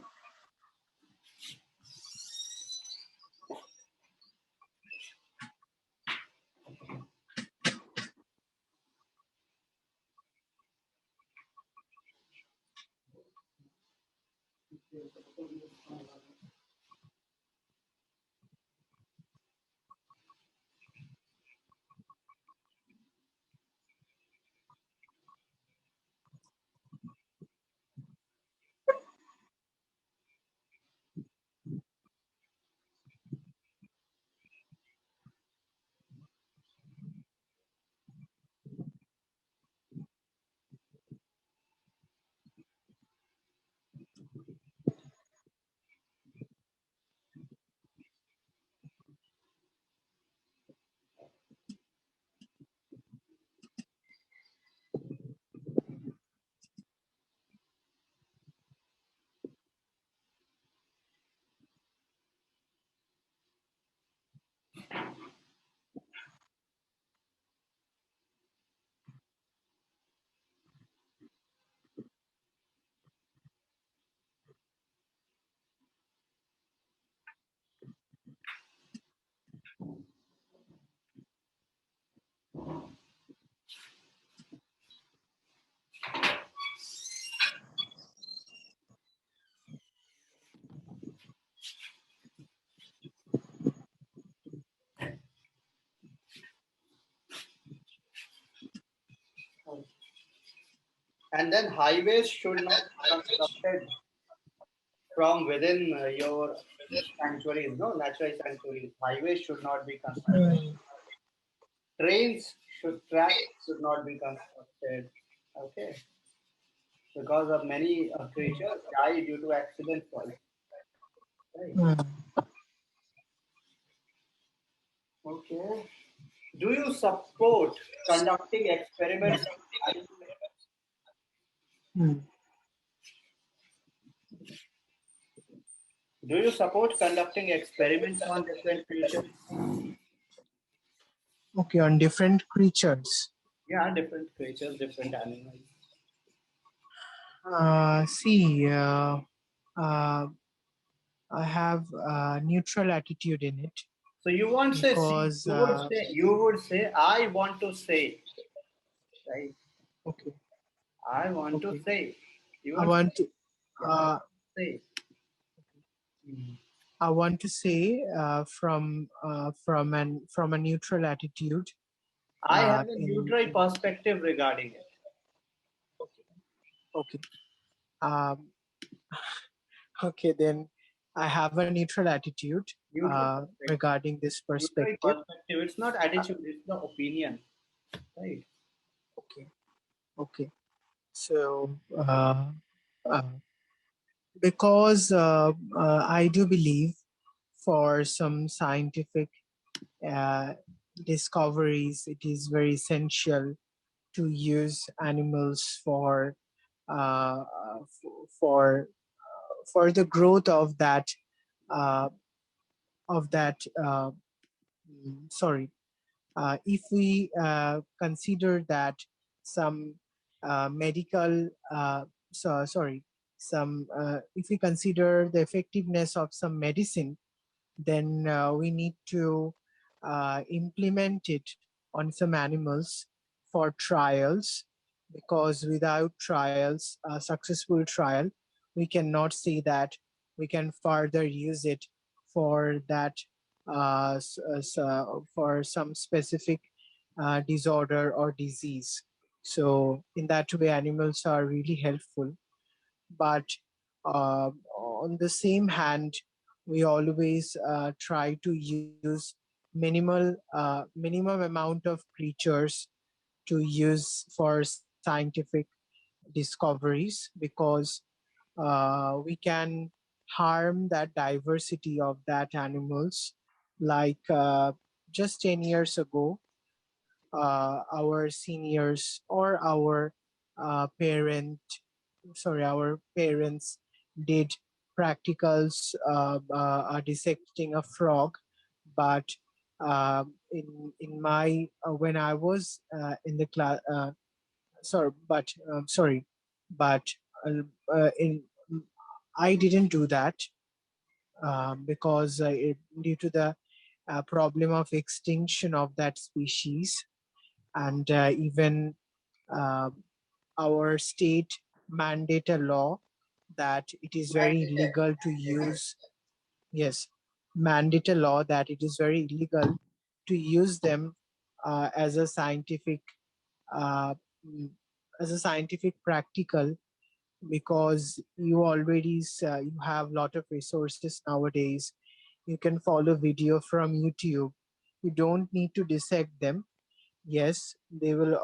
And then highways should not be constructed from within your sanctuaries, no natural sanctuaries. Highways should not be constructed. Mm. Tracks should not be constructed. Okay, because of many creatures die due to accidents. Right. Mm. Okay. Do you support conducting experiments? Mm. Do you support conducting experiments on different creatures? Okay, on different creatures. Yeah, different creatures, different animals. See, uh, I have a neutral attitude in it So you won't say, see, because you would say, I want to say, right? okay, I want to okay. say. You I won't say, want to yeah, I want uh, to say. Mm. I want to say from a neutral attitude. I have a In neutral perspective regarding it. okay. Um, okay, then I have a neutral attitude Neutral perspective. regarding this Neutral perspective. perspective. It's not attitude, it's the opinion, right? Okay, okay. So uh, because I do believe for some scientific uh, discoveries, it is very essential to use animals uh, for for the growth uh, of that. Sorry, if we consider that some medical, sorry, some if we consider the effectiveness of some medicine, then we need to implement it on some animals for trials, because without trials, a successful trial, we cannot say that we can further use it for that for some specific disorder or disease. So in that way, animals are really helpful. But on the same hand, we always try to use minimum amount of creatures to use for scientific discoveries, because we can harm that diversity of that animals. Like just 10 years ago, our seniors or our parents did practicals dissecting a frog. But in my when I was in the class, sorry, but uh, in I didn't do that, because due to the problem of extinction of that species. And even uh, our state mandate a law that it is very illegal to use. Yes, mandate a law that it is very illegal to use them as a scientific uh, mm, practical, because you have lot of resources nowadays. You can follow video from YouTube. You don't need to dissect them. Yes, they will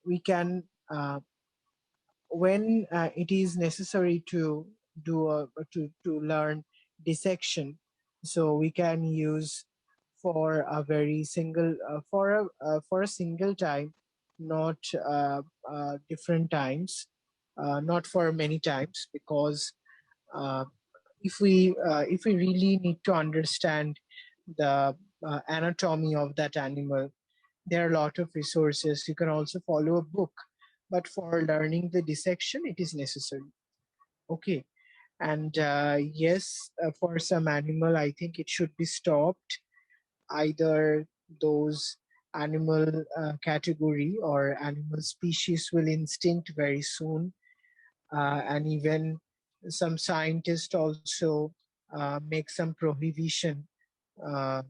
we can when it is necessary to to learn dissection, so we can use for a very single for a single time, not different times, not for many times, because uh, if we really need to understand the anatomy of that animal, there are a lot of resources. You can also follow a book, but for learning the dissection, it is necessary. Okay. And yes, for some animal, I think it should be stopped. Either those animal category or animal species will extinct very soon. And even some scientists also make some prohibition, uh,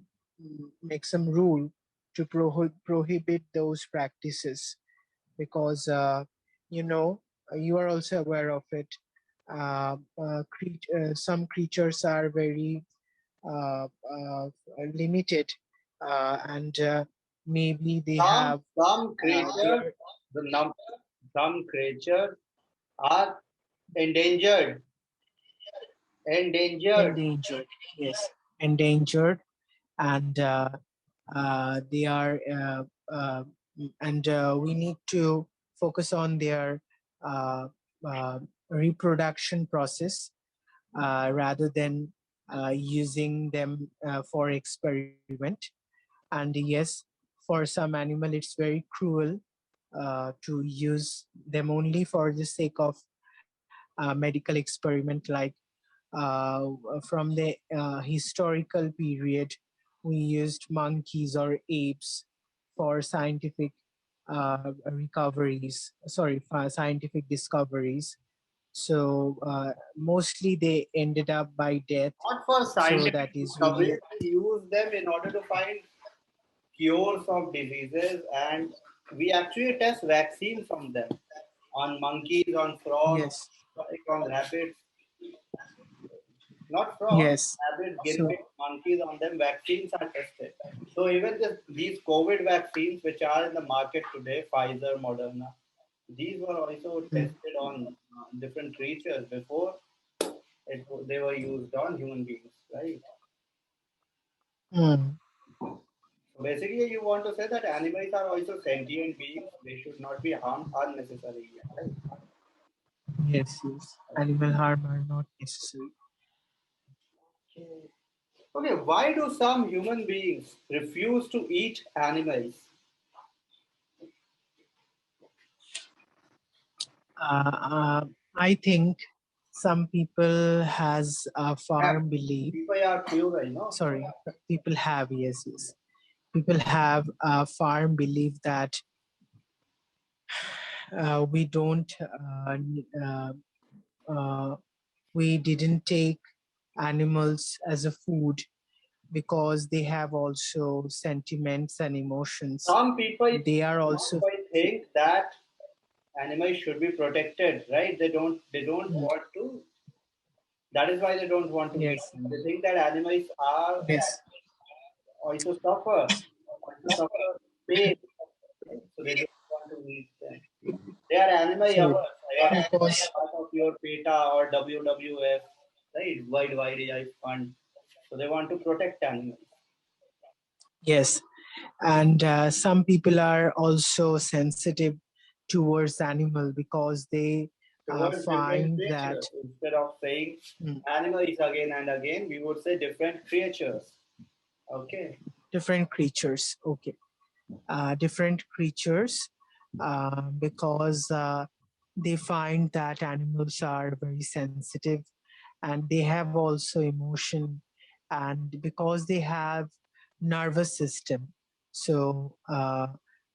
make some rule to prohibit those practices, because you know you are also aware of it. Some creatures are very limited, and maybe they Some have some they creatures, are the some creatures are endangered. Endangered. endangered. Yes, endangered. And they are and we need to focus on their uh, uh, reproduction process, rather than using them for experiment. And yes, for some animal it's very cruel to use them only for the sake of medical experiment, like uh, from the historical period, we used monkeys or apes for scientific for scientific discoveries. So mostly they ended up by death. Not for So scientific that is really discoveries. We use them in order to find cures of diseases, and we actually test vaccines on them, on monkeys, on frogs, yes, like on rabbits. Not frogs, yes. rabbits, guinea So pigs, monkeys. On them, vaccines are tested. So even these COVID vaccines, which are in the market today, Pfizer, Moderna, these were also mm, tested on different creatures before they were used on human beings, right? mm, So basically, you want to say that animals are also sentient beings. They should not be harmed unnecessarily, right? yes, yes. Animal harm are not necessary. Okay, why do some human beings refuse to eat animals? I think some people has a Have firm belief. people are pure, Sorry, people have, yes, yes. People have a firm belief that we don't uh, we didn't take animals as a food, because they have also sentiments and emotions. Some people They are also think that animals should be protected, right? They don't want to. That is why they don't want to meet. yes, They think that animals are yes, also suffer pain, right? So they don't want to meet them. They are animal so lovers. They are because part of your PETA or WWF, right? World Wildlife Fund. So they want to protect animals. yes, and some people are also sensitive towards animal because they Towards different find that creatures. Instead of saying mm, animals again and again, we would say different creatures. Okay. different creatures. Okay, different creatures because they find that animals are very sensitive and they have also emotion, and because they have nervous system, so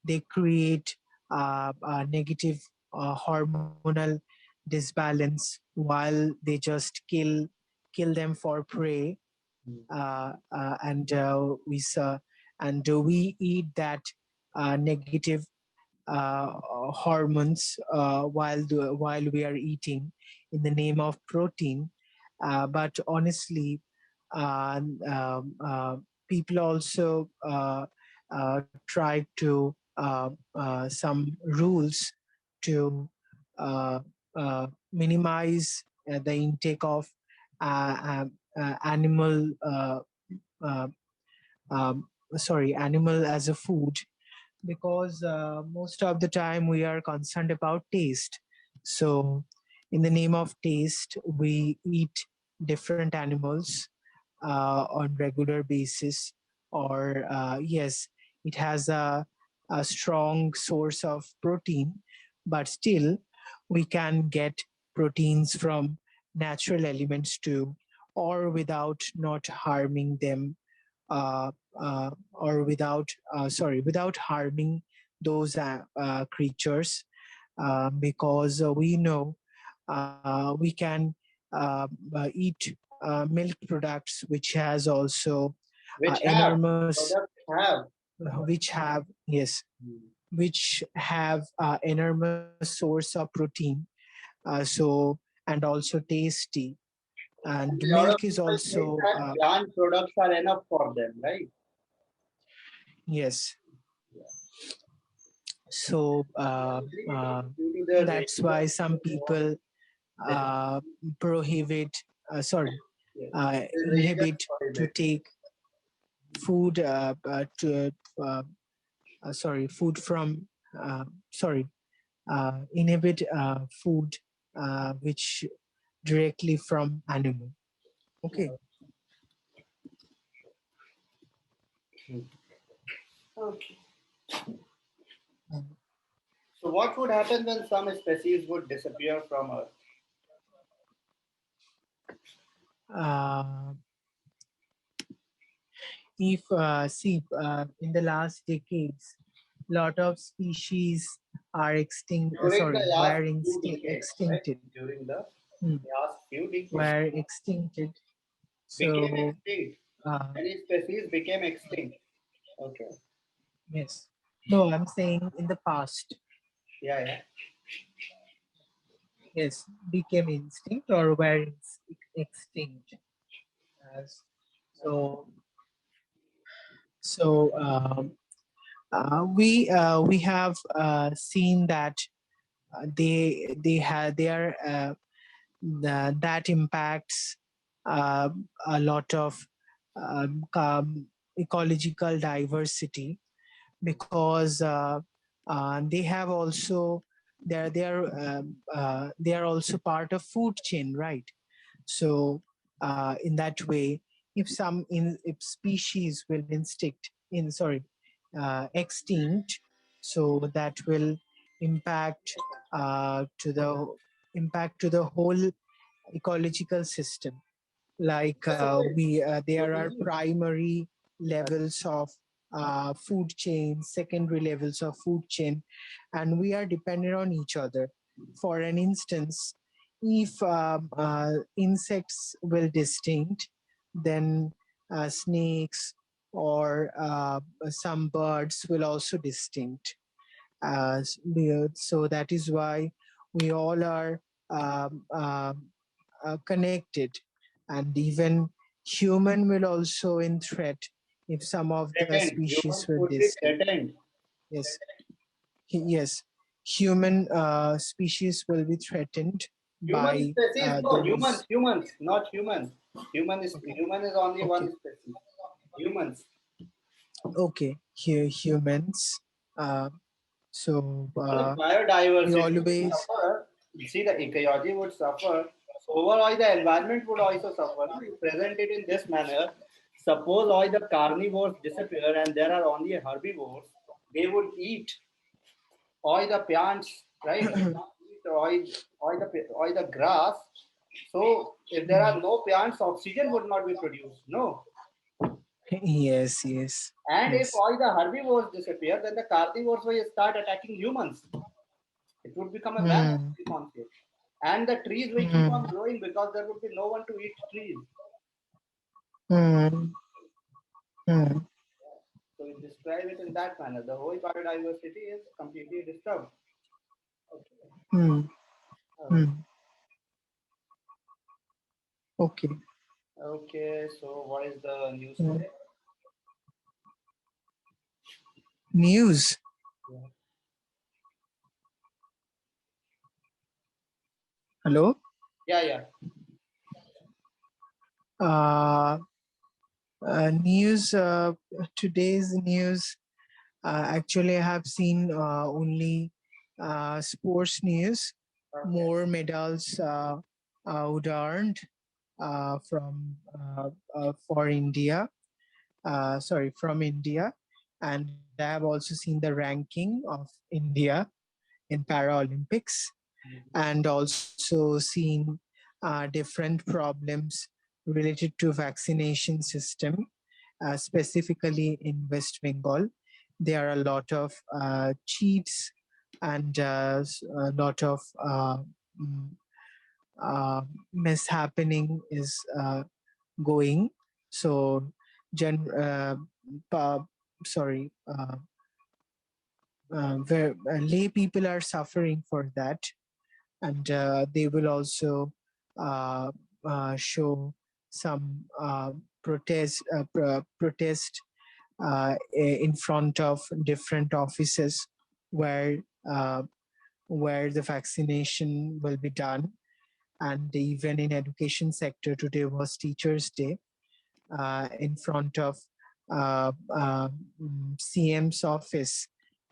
they create a negative hormonal disbalance while they just kill them for prey, and we eat that negative hormones while we are eating in the name of protein. But honestly, uh, um, uh, people also try to some rules to uh, minimize the intake of animal uh, um, animal as a food, because most of the time we are concerned about taste. So, in the name of taste, we eat different animals on regular basis, or yes, it has a strong source of protein, but still we can get proteins from natural elements too, or without not harming them, uh, or without harming those creatures, because we know we can eat milk products which has also Which have enormous, products have. which have, yes, which have enormous source of protein, and also tasty, and And a lot milk of is people think also that plant products are enough for them, right? yes. So Due to their that's racial why some people they, uh, prohibit, yes, religious inhibit to prohibit. take food uh, food from sorry inhibit food which directly from animal. Okay. Okay. So what would happen when some species would disappear from Earth? uh, if see in the last decades, lot of species are During the last were few decades, right? extincted. During the Hmm. last few decades, Were extincted. became So extinct. uh, Many species became extinct. Okay. yes. No, I'm saying in the past, Yeah, yeah. yes, became extinct or were extinct. As so, so we have seen that they are that impacts uh, a lot of ecological diversity, because they have also they are also part of food chain, right? So in that way, if species will extinct, so that will impact to the to the whole ecological system. Like there are primary levels of food chain, secondary levels of food chain, and we are dependent on each other. For an instance, if insects will distinct, then snakes or some birds will also distinct. So that is why we all are connected, and even human will also in threat if some of the Threatened. species Humans will would be distinct. threatened. Yes, yes, human species will be threatened Human by species, no, those. not humans. Human is only Okay, one species. Humans. okay, here humans. Uh, so Only we biodiversity would always. suffer. See, the ecology would suffer. So overall, the environment would also suffer. No? You present it in this manner. Suppose all the carnivores disappear and there are only herbivores. They would eat all the plants, right? They can't eat all the grass. So if there are no plants, oxygen would not be produced. No. Yes, yes, And if yes. all the herbivores disappear, then the carnivores will start attacking humans. It would become a Hmm. balanced conflict. And the trees will keep on Hmm. growing because there would be no one to eat trees. Hmm. Hmm. So we describe it in that manner. The whole biodiversity is completely disturbed. Okay. Hmm. Uh, Hmm. Okay. okay. So what is the news Hmm. today? News. Yeah. Hello. Yeah. Yeah. Uh, News. Today's news. Actually, I have seen only sports news. Okay. More medals would earned for India. Sorry, from India, and I have also seen the ranking of India in Paralympics, and also seen different problems related to vaccination system, specifically in West Bengal. There are a lot of cheats and a lot of mm, uh, mishappening is going. So, gen, uh, sorry, where lay people are suffering for that, and they will also uh, show some protest in front of different offices where uh, where the vaccination will be done. And even in education sector, today was Teachers Day. In front of CM's office,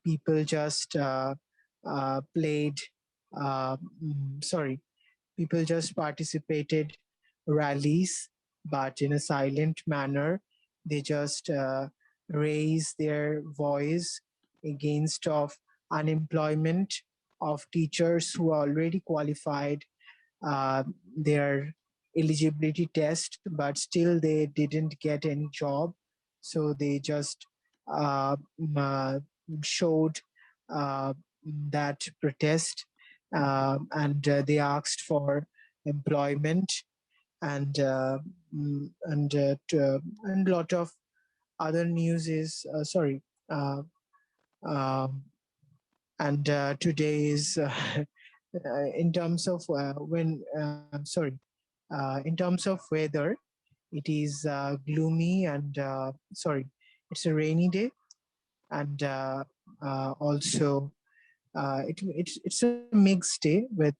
people just played. Sorry, people just participated rallies, but in a silent manner. They just raise their voice against of unemployment of teachers who are already qualified their eligibility test, but still they didn't get any job. So they just uh, m- uh, showed uh, that protest, and they asked for employment, and lot of other news is sorry. Uh, um, and Today is in terms of when sorry in terms of weather, it is gloomy and sorry, it's a rainy day, and also it's a mixed day with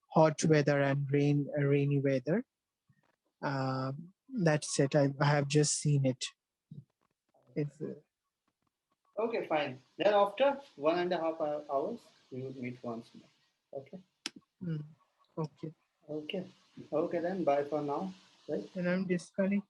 hot weather and rainy weather. uh, that's it. I have just seen it. If Okay. Fine. Then after 1.5 hours, we would meet once more. Okay. mm, okay, Okay. Okay. Then bye for now. Right. then I'm disconnecting.